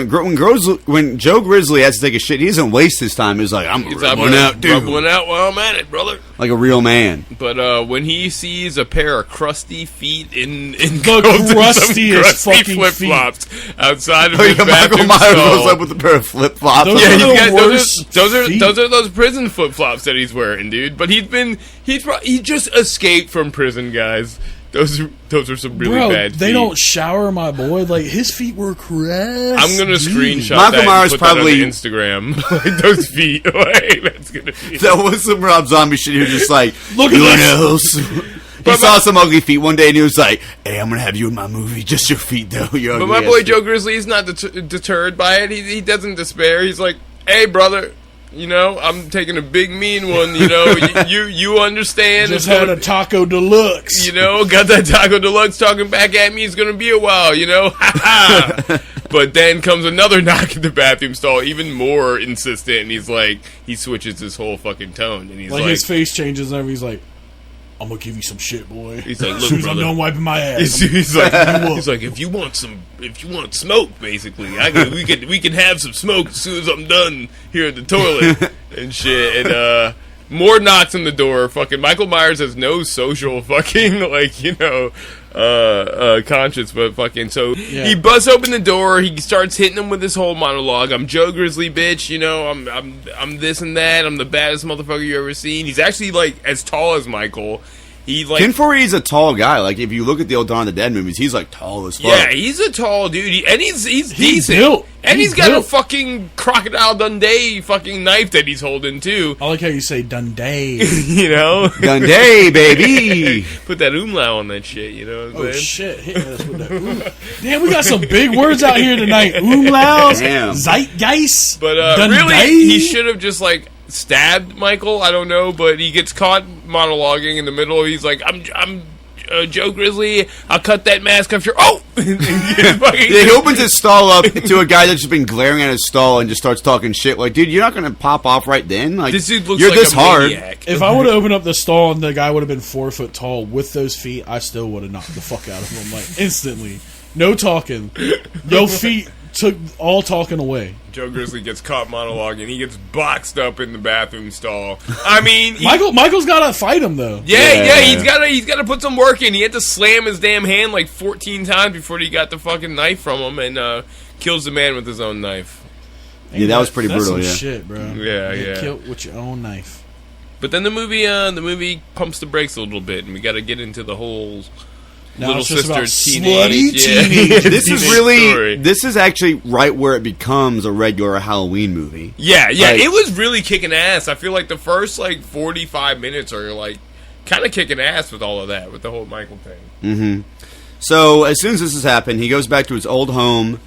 when Joe Grizzly has to take a shit, he doesn't waste his time. He's like, I'm rubbing out, dude. Rubbing out while I'm at it, brother. Like a real man. But when he sees a pair of crusty feet in the crustiest fucking flip flops outside of Oh, his yeah, Michael bathroom Myers stall. goes up with a pair of flip flops. Those Yeah, are the worst feet. those are those prison flip flops that he's wearing, dude. But he just escaped from prison, guys. Those are some really bad feet. They don't shower my boy. Like, his feet were crusty. I'm gonna screenshot Michael that Myers and put probably- that on Instagram. Like, those feet. Like, that's gonna be. That was some Rob Zombie shit. He was just like, Look at who this. knows? He saw some ugly feet one day and he was like, hey, I'm going to have you in my movie. Just your feet, though. Your But my ugly boy ass Joe Grizzly, he's not deterred by it. He doesn't despair. He's like, hey, brother, you know, I'm taking a big mean one. You know, you understand. Just had a Taco Deluxe. You know, got that Taco Deluxe talking back at me. It's going to be a while, you know. But then comes another knock at the bathroom stall, even more insistent. And he's like, he switches his whole fucking tone. And he's like his face changes and he's like, I'm gonna give you some shit, boy. He's like, as look, soon as I'm brother. done wiping my ass. He's like, if you want smoke, basically, we can have some smoke as soon as I'm done here at the toilet and shit. And more knocks on the door. Fucking Michael Myers has no social fucking conscience, but fucking he busts open the door. He starts hitting him with his whole monologue. I'm Joe Grizzly, bitch. You know, I'm this and that. I'm the baddest motherfucker you ever seen. He's actually like as tall as Michael. He like Ken Foree's a tall guy. Like if you look at the old Dawn of the Dead movies, he's like tall as fuck. Yeah, he's a tall dude, he's decent, built. and He's he's got built. a fucking Crocodile Dundee fucking knife that he's holding too. I like how you say Dundee. You know, Dundee, baby. put that umlaut on that shit. You know what I'm Oh saying? shit! Hit us with that. Damn, we got some big words out here tonight. Umlaus, Damn. Zeitgeist. But Dundee. really, he should have just like stabbed Michael. I don't know, but he gets caught monologuing in the middle. He's like, "I'm Joe Grizzly. I'll cut that mask off your." Oh, Yeah, he opens his stall up to a guy that's just been glaring at his stall and just starts talking shit. Like, dude, you're not gonna pop off right then. Like, this dude looks you're like this a hard. maniac. If I would have opened up the stall and the guy would have been 4 foot tall with those feet, I still would have knocked the fuck out of him, like instantly. No talking. Yo, feet took all talking away. Joe Grizzly gets caught monologuing. He gets boxed up in the bathroom stall. I mean, Michael's got to fight him though. Yeah, he's got to put some work in. He had to slam his damn hand like 14 times before he got the fucking knife from him and kills the man with his own knife. Yeah, that was pretty That's brutal. some Yeah, shit, bro. Yeah, You yeah. Killed with your own knife. But then the movie pumps the brakes a little bit, and we got to get into the whole Now little it's just sister about teenage. slutty Yeah. this is teenage really story. this is actually right where it becomes a regular Halloween movie. Yeah, Like- it was really kicking ass. I feel like the first like 45 minutes are like kind of kicking ass with all of that, with the whole Michael thing. So as soon as this has happened, he goes back to his old home,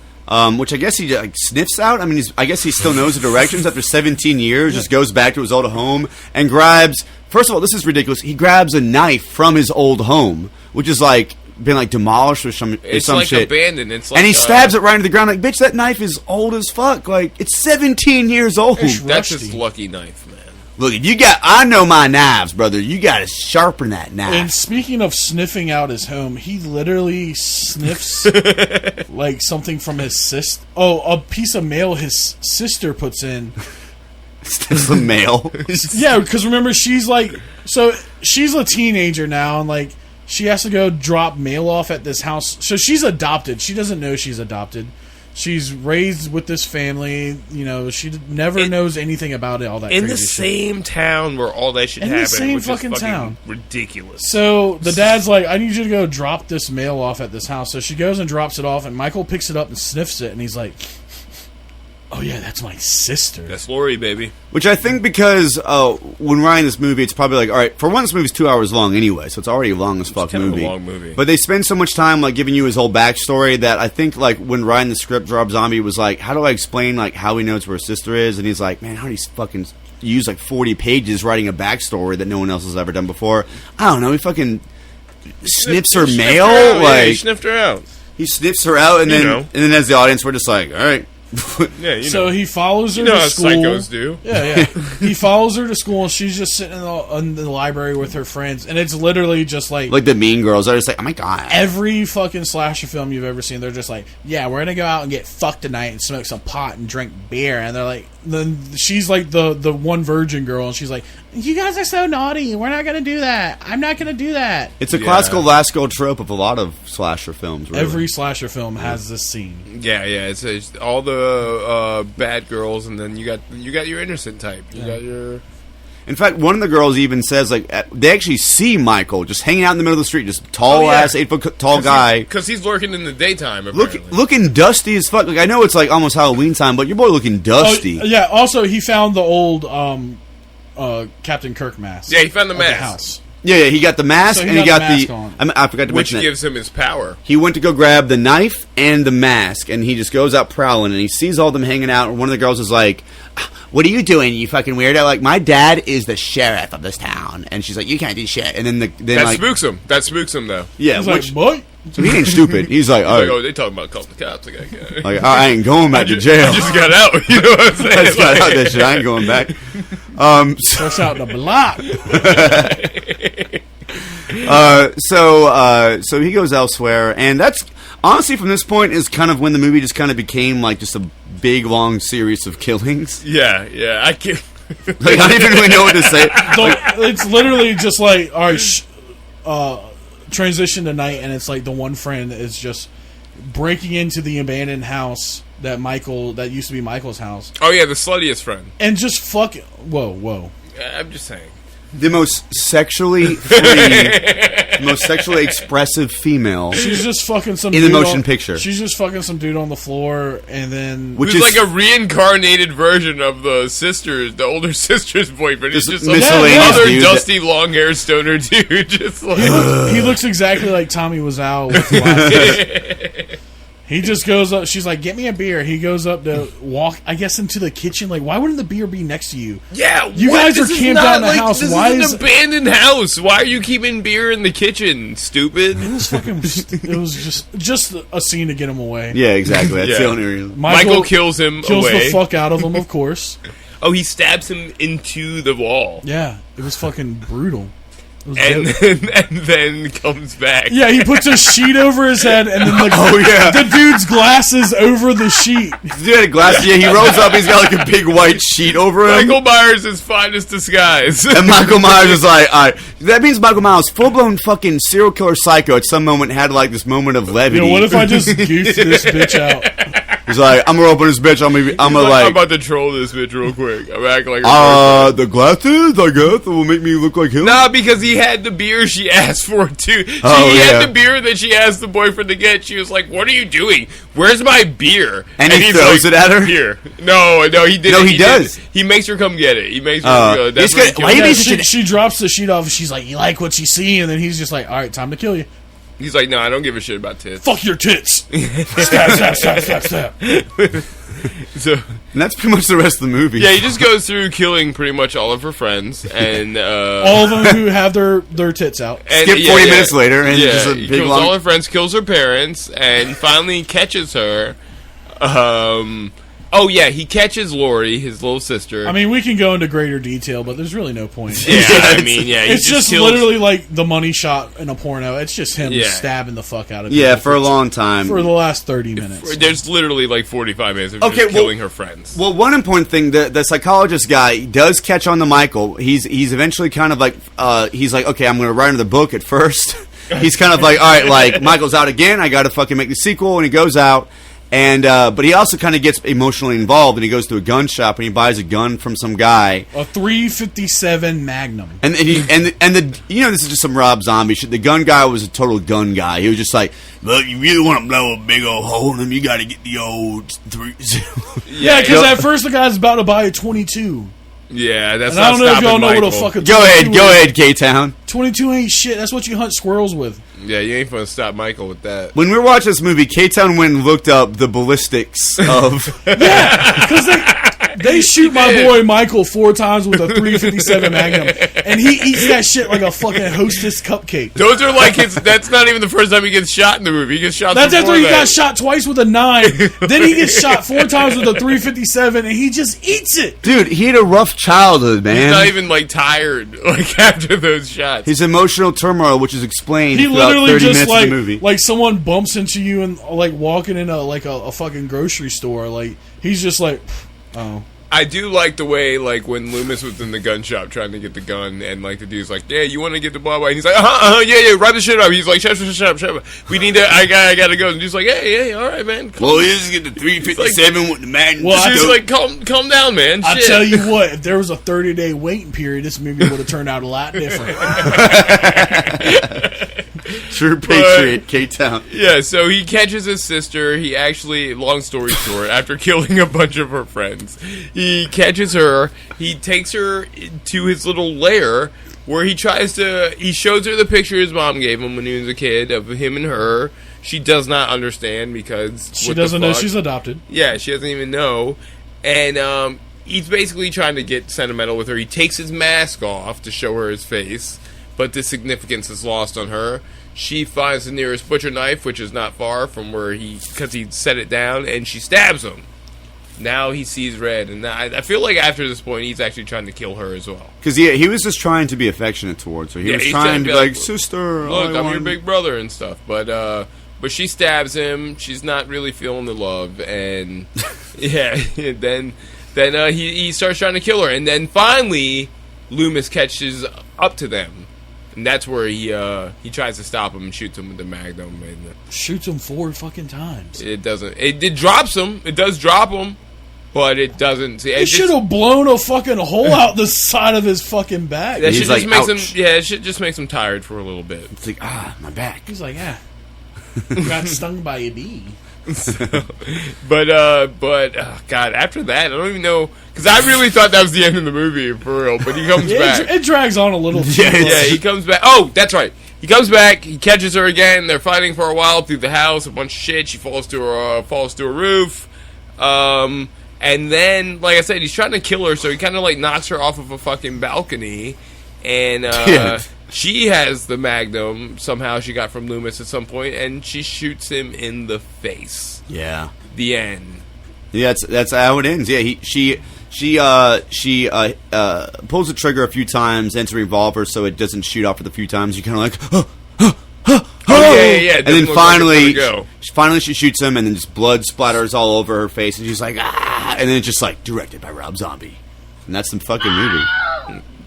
which I guess he like sniffs out. I mean, I guess he still knows the directions after 17 years. Just goes back to his old home and grabs. First of all, this is ridiculous. He grabs a knife from his old home, which is like been like demolished or some It's some like shit. abandoned. It's like, And he stabs it right into the ground. Like, bitch, that knife is old as fuck. Like, it's 17 years old. That's his rusty. lucky knife, man. Look, I know my knives, brother. You got to sharpen that knife. And speaking of sniffing out his home, he literally sniffs like something from his sister. Oh, a piece of mail his sister puts in. It's the mail. Yeah, because remember, she's a teenager now, and like she has to go drop mail off at this house. So she's adopted. She doesn't know she's adopted. She's raised with this family. You know, she never knows anything about it. All that In crazy the shit. same town where all that shit In the happened, same which fucking is town. ridiculous. So the dad's like, I need you to go drop this mail off at this house. So she goes and drops it off, and Michael picks it up and sniffs it, and he's like, oh yeah, that's my sister. That's Lori, baby. Which I think because when writing this movie, it's probably like, all right, for one, this movie's 2 hours long anyway, so it's already a long as fuck kind of a movie. long movie. But they spend so much time like giving you his whole backstory that I think like when writing the script, Rob Zombie was like, how do I explain like how he knows where his sister is? And he's like, man, how do you fucking use like 40 pages writing a backstory that no one else has ever done before? I don't know. He fucking snips her mail, He like sniffed her out. he sniffs her out, and You then know. and then as the audience, we're just like, all right. Yeah, so he follows her you know to how school. psychos do. Yeah. He follows her to school, and she's just sitting in the library with her friends, and it's literally just like the Mean Girls. They're just like, oh my god. every fucking slasher film you've ever seen. They're just like, yeah, we're gonna go out and get fucked tonight and smoke some pot and drink beer, and they're like, then she's like the one virgin girl, and she's like, you guys are so naughty. We're not gonna do that. I'm not gonna do that. It's a classical last girl trope of a lot of slasher films. Really. Every slasher film has this scene. Yeah, it's all the bad girls, and then you got your innocent type. You got your. In fact, one of the girls even says like they actually see Michael just hanging out in the middle of the street, just tall ass 8 foot tall guy. Because he's lurking in the daytime. Apparently. Looking dusty as fuck. Like I know it's like almost Halloween time, but your boy looking dusty. Oh, yeah. Also, he found the old Captain Kirk mask. Yeah, he found the at mask. the house. Yeah, he got the mask, So he and he got got the the. mask on. I forgot to Which mention gives him his power. He went to go grab the knife and the mask, and he just goes out prowling, and he sees all of them hanging out, and one of the girls is like, what are you doing, you fucking weirdo? Like, my dad is the sheriff of this town. And she's like, you can't do shit. And then That spooks him, though. Yeah, He's which, like, what? so he ain't stupid. He's like, He's like, oh, oh, they talking about calling the cops. like, I ain't going back to jail. I just got out. You know what I'm saying? I just got out that shit. I ain't going back. That's out the block. So he goes elsewhere, and that's honestly from this point is kind of when the movie just kind of became like just a big long series of killings. Yeah. I can't. Like I don't even really know what to say. So it's literally just like, all right, transition to night, and it's like the one friend is just breaking into the abandoned house that used to be Michael's house, Oh yeah, the sluttiest friend. and just fuck. Whoa. I'm just saying. The most sexually free, most sexually expressive female. She's just fucking some In the dude motion picture. She's just fucking some dude on the floor, and then Which Who's is like a reincarnated version of the older sister's boyfriend. He's Just just some miscellaneous other dude dusty long haired stoner dude. Just like he looks exactly like Tommy Wiseau with glasses. He just goes up. She's like, "Get me a beer." He goes up to walk, I guess, into the kitchen. Like, why wouldn't the beer be next to you? yeah, You what? guys are This is camped not out in the like- house. This Why is is- an abandoned house? Why are you keeping beer in the kitchen? Stupid. It was fucking. It was just a scene to get him away. yeah, exactly. That's the Yeah. only reason. Michael kills him kills away. the fuck out of him, of course. Oh, he stabs him into the wall, Yeah, it was fucking brutal. It was and dope. then comes back. Yeah, he puts a sheet over his head, and then the dude's glasses over the sheet. He had a glass. Yeah, he rolls up. He's got like a big white sheet over him. Michael Myers' is finest disguise. And Michael Myers is like, all right. That means Michael Myers, full blown fucking serial killer psycho, at some moment had like this moment of levity. What if I just goofed this bitch out? He's like, I'm gonna open this bitch. I'm gonna I'm like, about to troll this bitch real quick. I'm acting like a the glasses, I guess, will make me look like him. Nah, because he had the beer she asked for too. He Oh, yeah. had the beer that she asked the boyfriend to get. She was like, "What are you doing? Where's my beer?" And he he's throws like, it at her? Here, no, he didn't. No, he does. didn't. He makes her come get it. He makes her. He's That's good. Why you Yeah, mean she drops the sheet off, and she's like, "You like what you see?" And then he's just like, "All right, time to kill you. He's like, "No, I don't give a shit about tits." Fuck your tits." Stab. So And that's pretty much the rest of the movie. yeah, he just goes through killing pretty much all of her friends and All of them who have their tits out. and, Skip 40 minutes later, and yeah, just a he big kills long. all her friends, kills her parents, and finally catches her. Oh yeah, he catches Lori, his little sister. I mean, we can go into greater detail, but there's really no point. yeah, I mean, yeah, he It's just kills- literally like the money shot in a porno. It's just him Yeah. stabbing the fuck out of Yeah, people for a long time. for the last 30 minutes. There's literally like 45 minutes of Okay, just well- killing her friends. Well, one important thing, the psychologist guy does catch on to Michael. He's eventually kind of like, he's like, okay, I'm going to write another book at first. He's kind of like, all right, like, Michael's out again. I got to fucking make the sequel. And he goes out. And but he also kind of gets emotionally involved, and he goes to a gun shop and he buys a gun from some guy. A 357 Magnum. And the you know, this is just some Rob Zombie shit. The gun guy was a total gun guy. He was just like, look, you really want to blow a big old hole in him, you got to get the old 3. Yeah, because at first the guy's about to buy a 22. Yeah, that's And I not don't know if stopping y'all know Michael. what a fucking Go 22 ahead, is. K-Town. 22 ain't shit. That's what you hunt squirrels with. Yeah, you ain't gonna stop Michael with that. When we were watching this movie, K-Town went and looked up the ballistics of... Yeah, because They shoot my boy Michael 4 times with a 357 Magnum, and he eats that shit like a fucking Hostess cupcake. Those are like his. That's not even the first time he gets shot in the movie. He gets shot. That's after he that. got shot twice with a 9. Then he gets shot 4 times with a 357, and he just eats it. Dude, he had a rough childhood, man. He's not even like tired like after those shots. His emotional turmoil, which is explained He throughout literally 30 just minutes of the movie. like someone bumps into you and like walking in a fucking grocery store. Like he's just like, oh. I do like the way, like, when Loomis was in the gun shop trying to get the gun, and, like, the dude's like, yeah, you want to get the blah, blah, and he's like, yeah, wrap the shit up. He's like, shut up. We need to, I gotta go. And the dude's like, hey, all right, man. Well, he just get the 357 with the Magnum. Well, She's like, calm down, man. I Shit. tell you what, if there was a 30-day waiting period, this movie would have turned out a lot different. True patriot, K-Town. Yeah, so he catches his sister. He actually, long story short, after killing a bunch of her friends, he catches her. He takes her to his little lair where he shows her the picture his mom gave him when he was a kid of him and her. She does not understand because She doesn't know she's adopted. Yeah, she doesn't even know. And he's basically trying to get sentimental with her. He takes his mask off to show her his face, but the significance is lost on her. She finds the nearest butcher knife, which is not far from where because he set it down, and she stabs him. Now he sees red, and I feel like after this point, he's actually trying to kill her as well. Because he was just trying to be affectionate towards her. He was trying to be like, sister, look, I'm your big brother and stuff. But she stabs him. She's not really feeling the love, and yeah, then he starts trying to kill her, and then finally Loomis catches up to them. And that's where he tries to stop him and shoots him with the Magnum. And shoots him 4 fucking times. It doesn't. It drops him. It does drop him, but it doesn't. It should have blown a fucking hole out the side of his fucking back. That shit like, just makes ouch. him. Yeah, it shit just makes him tired for a little bit. It's like, my back. He's like, got stung by a bee. But God, after that, I don't even know, because I really thought that was the end of the movie for real. But he comes back. It drags on a little. Yeah, he comes back. Oh, that's right. He comes back. He catches her again. They're fighting for a while through the house. A bunch of shit. She falls to a roof. And then, like I said, he's trying to kill her. So he kind of like knocks her off of a fucking balcony. And she has the Magnum. Somehow she got from Loomis at some point, and she shoots him in the face. Yeah. The end. Yeah, that's how it ends. Yeah, she pulls the trigger a few times, ends a revolver so it doesn't shoot off for the few times. You kind of like, Yeah. And then finally she shoots him, and then just blood splatters all over her face, and she's like, and then it's just like directed by Rob Zombie, and that's the fucking movie.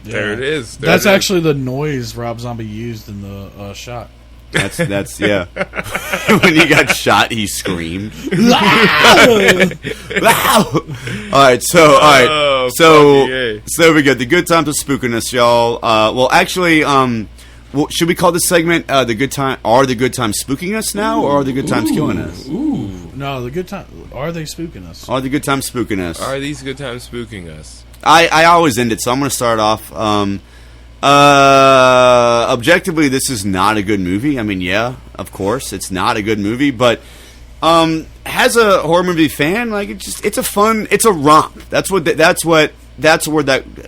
There it is. That's actually the noise Rob Zombie used in the shot. That's yeah. When he got shot, he screamed. All right, so we got the good times of spooking us, y'all. Well, actually, should we call this segment the good time? Are the good times spooking us now, or are the good times killing us? No, the good time. Are they spooking us? Are the good times spooking us? Are these good times spooking us? I always end it, so I'm going to start off. Objectively, this is not a good movie. I mean, yeah, of course, it's not a good movie, but as a horror movie fan, like it's a fun, it's a romp. That's where that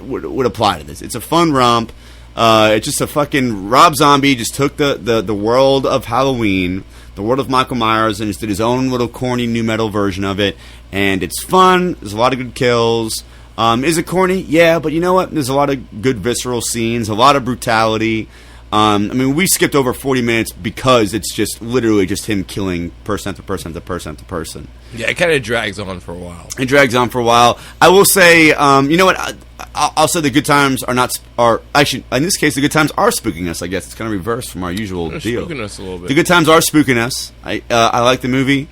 would apply to this. It's a fun romp. It's just a fucking Rob Zombie just took the world of Halloween, the world of Michael Myers, and just did his own little corny new metal version of it. And it's fun. There's a lot of good kills. Is it corny? Yeah, but you know what? There's a lot of good visceral scenes, a lot of brutality. I mean, we skipped over 40 minutes because it's just literally just him killing person after person after person after person. Yeah, it kind of drags on for a while. It drags on for a while. I will say, you know what? I'll say the good times are actually, in this case, the good times are spooking us. I guess it's kind of reversed from our usual deal. Spooking us a little bit. The good times are spooking us. I like the movie.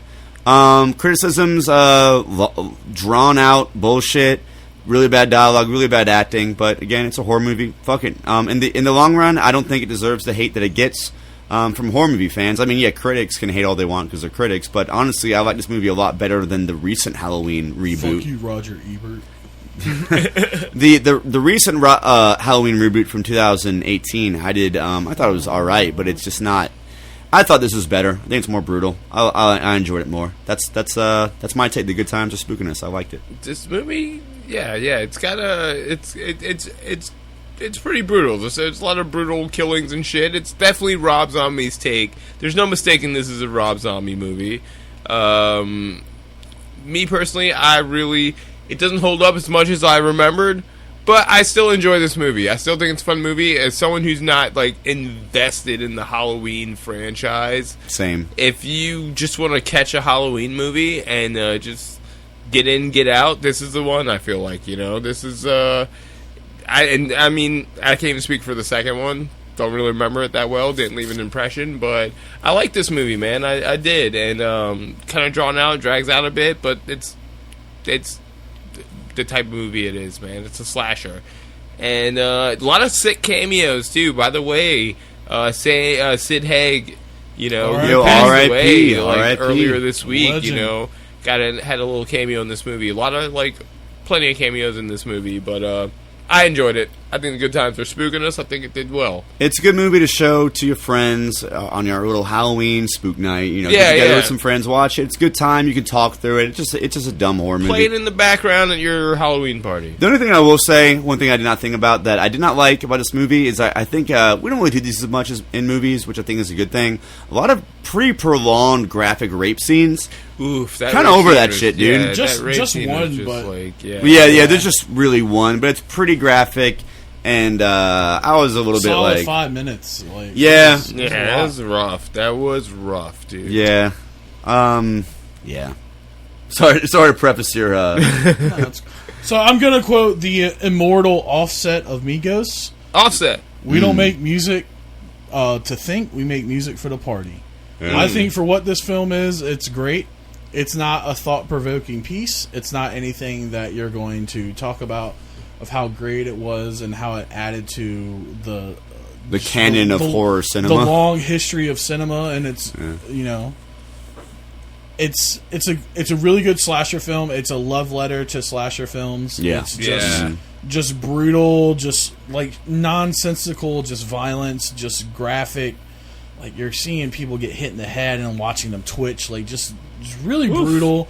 Criticisms, drawn out bullshit. Really bad dialogue, really bad acting, but again, it's a horror movie. Fuck it. In the long run, I don't think it deserves the hate that it gets from horror movie fans. I mean, yeah, critics can hate all they want because they're critics, but honestly, I like this movie a lot better than the recent Halloween reboot. Fuck you, Roger Ebert. The recent Halloween reboot from 2018, I thought it was all right, but it's just not. I thought this was better. I think it's more brutal. I enjoyed it more. That's my take. The good times are spooking us. I liked it. This movie Yeah, it's got it's pretty brutal. There's a lot of brutal killings and shit. It's definitely Rob Zombie's take. There's no mistaking this is a Rob Zombie movie. Me personally, it doesn't hold up as much as I remembered, but I still enjoy this movie. I still think it's a fun movie. As someone who's not like invested in the Halloween franchise, Same. if you just want to catch a Halloween movie and just get in, get out, this is the one. I feel like, this is. I mean, I can't even speak for the second one. Don't really remember it that well. Didn't leave an impression, but I like this movie, man. I did, and kind of drawn out, drags out a bit, but it's the type of movie it is, man. It's a slasher, and a lot of sick cameos too. By the way, Sid Haig, passed away earlier this week. Legend. Had a little cameo in this movie. A lot of plenty of cameos in this movie, but I enjoyed it. I think the good times were spooking us. I think it did well. It's a good movie to show to your friends on your little Halloween spook night. Get together with some friends, watch it. It's a good time. You can talk through it. It's just a dumb horror movie. Play it in the background at your Halloween party. The only thing I will say, one thing I did not think about that I did not like about this movie is I think we don't really do this as much as in movies, which I think is a good thing. A lot of pretty prolonged graphic rape scenes. Oof, that kind of over that shit, dude. Yeah, just one, just but yeah. There's just really one, but it's pretty graphic. And I was a little bit like 5 minutes. That was rough. That was rough, dude. Yeah, yeah. Sorry to preface your. So I'm gonna quote the immortal Offset of Migos. Offset. We don't make music to think. We make music for the party. I think for what this film is, it's great. It's not a thought-provoking piece. It's not anything that you're going to talk about of how great it was and how it added to the canon of horror cinema, the long history of cinema, and it's it's a really good slasher film. It's a love letter to slasher films. Yeah, it's just brutal, just nonsensical, just violence, just graphic. You're seeing people get hit in the head and watching them twitch, just really brutal.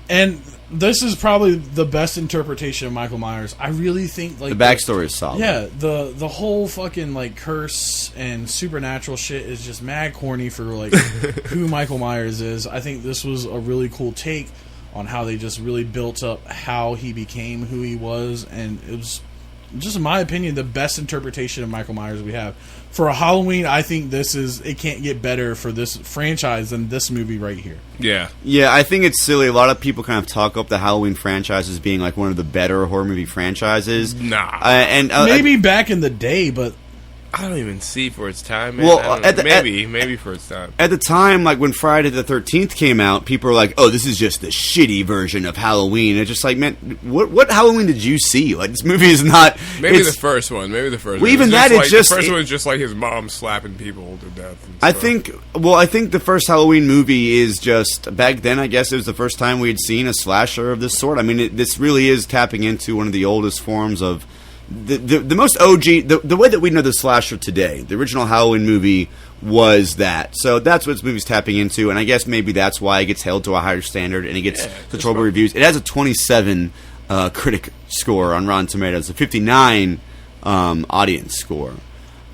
And this is probably the best interpretation of Michael Myers. I really think the backstory is solid. Yeah, the whole fucking curse and supernatural shit is just mad corny for who Michael Myers is. I think this was a really cool take on how they just really built up how he became who he was, and it was just in my opinion the best interpretation of Michael Myers we have. For a Halloween, I think it can't get better for this franchise than this movie right here. Yeah, I think it's silly. A lot of people kind of talk up the Halloween franchise as being one of the better horror movie franchises. Nah. And maybe back in the day, but I don't even see for its time, man. Well, maybe for its time. At the time, when Friday the 13th came out, people were like, "Oh, this is just the shitty version of Halloween." It's just man, what Halloween did you see? This movie is not. Maybe the first one. Well, even that, it's just the first one is just his mom slapping people to death. I think the first Halloween movie is just back then. I guess it was the first time we had seen a slasher of this sort. I mean, this really is tapping into one of the oldest forms of. The most OG, the way that we know the slasher today, the original Halloween movie was that. So that's what this movie's tapping into, and I guess maybe that's why it gets held to a higher standard and it gets such horrible reviews. It has a 27 critic score on Rotten Tomatoes, a 59 audience score,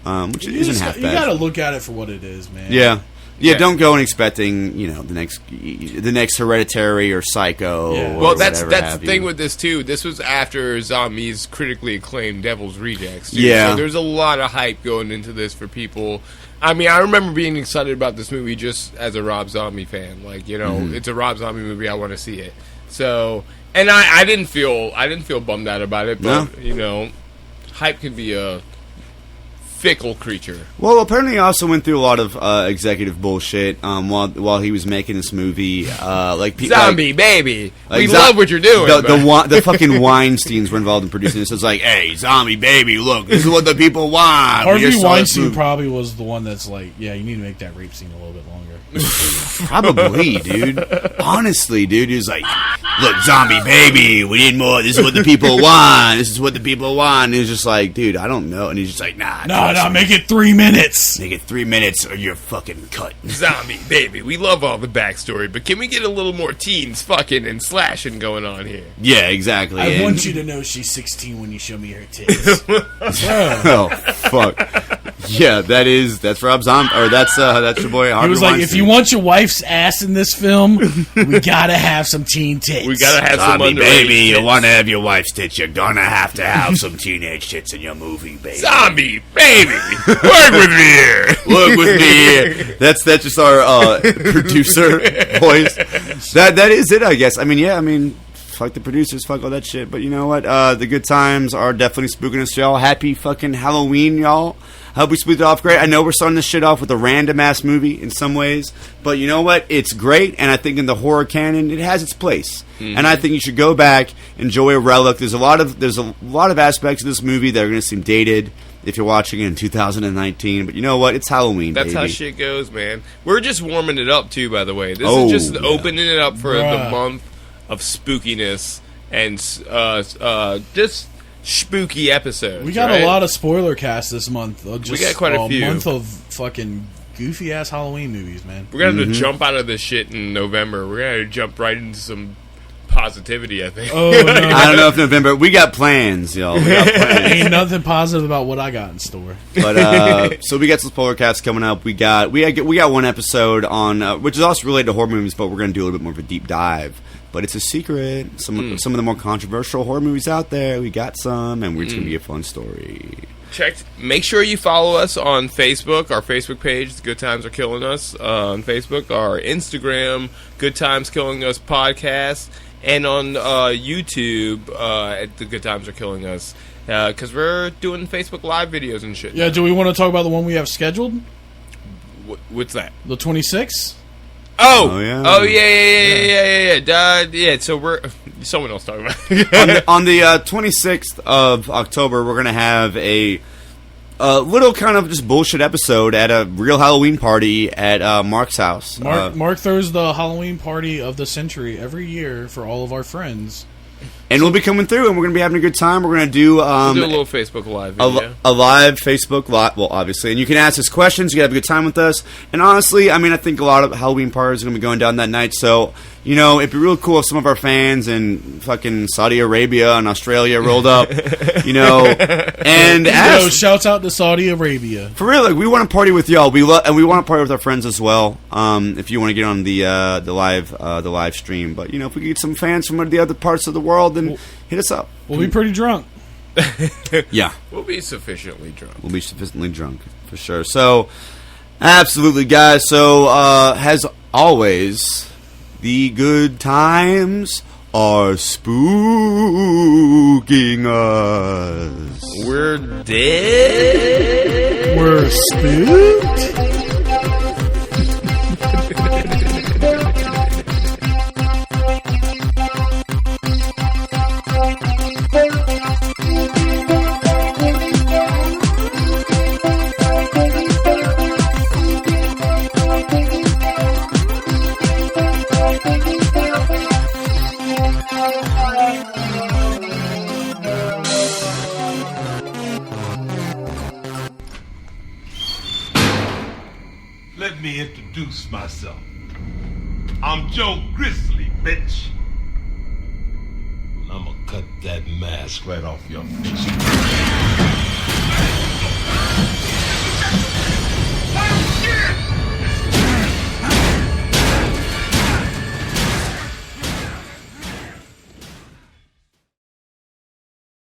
which isn't half bad. You gotta look at it for what it is, man. Yeah, don't go in expecting the next Hereditary or Psycho. Yeah. Well, that's the thing with this too. This was after Zombie's critically acclaimed Devil's Rejects. Too. Yeah, so there's a lot of hype going into this for people. I mean, I remember being excited about this movie just as a Rob Zombie fan. It's a Rob Zombie movie. I want to see it. So, and I didn't feel bummed out about it. But hype can be a fickle creature. Well, apparently he also went through a lot of executive bullshit while he was making this movie. Zombie baby, we love what you're doing. The fucking Weinsteins were involved in producing this. It's hey, Zombie baby, look, this is what the people want. Harvey Weinstein probably was the one that's you need to make that rape scene a little bit longer. Probably, dude. Honestly, dude, he was look, Zombie baby, we need more. This is what the people want. This is what the people want. And he was just dude, I don't know. And he's just nah. not make it 3 minutes? Make it 3 minutes or you're fucking cut. Zombie, baby, we love all the backstory, but can we get a little more teens fucking and slashing going on here? Yeah, exactly. I want you to know she's 16 when you show me her tits. Oh fuck. Yeah, that's Rob Zombie, or that's your boy. Harvey He was like, Weinstein. if you want your wife's ass in this film, we gotta have some teen tits. We gotta have some Zombie, underage baby, you tits. want to have your wife's tits, you're gonna have some teenage tits in your movie, baby. Zombie, baby, work with me here. Look with me. That's just our producer voice. That is it, I guess. I mean, fuck the producers, fuck all that shit. But you know what? The good times are definitely spooking us, y'all. Happy fucking Halloween, y'all. Hope we spooked it off great. I know we're starting this shit off with a random ass movie in some ways, but you know what? It's great, and I think in the horror canon, it has its place. Mm-hmm. And I think you should go back, enjoy a relic. There's a lot of aspects of this movie that are going to seem dated if you're watching it in 2019. But you know what? It's Halloween. That's baby. how shit goes, man. We're just warming it up too. By the way, this is just opening it up for the month of spookiness and just spooky episodes. We got a lot of spoiler cast this month. We got quite a few. Month of fucking goofy ass Halloween movies, man. We're gonna have to jump out of this shit in November. We're gonna jump right into some positivity, I think. Oh, no. I don't know if November. We got plans, y'all. We got plans. Ain't nothing positive about what I got in store. But so we got some spoiler casts coming up. We got one episode on which is also related to horror movies, but we're gonna do a little bit more of a deep dive. But it's a secret. Some of the more controversial horror movies out there. We got some, and it's gonna be a fun story. Make sure you follow us on Facebook, our Facebook page, Good Times Are Killing Us on Facebook, our Instagram, Good Times Killing Us podcast, and on YouTube at the Good Times Are Killing Us, because we're doing Facebook Live videos and shit. Yeah, do we want to talk about the one we have scheduled? What's that? The 26th? Oh yeah. Yeah. So we're someone else talking about it. on the 26th of October, we're gonna have a little kind of just bullshit episode at a real Halloween party at Mark's house. Mark throws the Halloween party of the century every year for all of our friends. And we'll be coming through, and we're going to be having a good time. We're going to do a little Facebook Live video. A live Facebook Live, well, obviously. And you can ask us questions. You can have a good time with us. And honestly, I mean, I think a lot of Halloween parties are going to be going down that night. So, you know, it'd be real cool if some of our fans in fucking Saudi Arabia and Australia rolled up, you know, and asked. Shouts out to Saudi Arabia. For real, like, we want to party with y'all. And we want to party with our friends as well. If you want to get on the live stream, but you know, if we could get some fans from the other parts of the world, then hit us up. We'll be pretty drunk. Yeah, we'll be sufficiently drunk. For sure. So, absolutely, guys. So, as always, the good times are spooking us. We're dead. We're spooked. Let me introduce myself. I'm Joe Grizzly, bitch. I'm gonna cut that mask right off your face.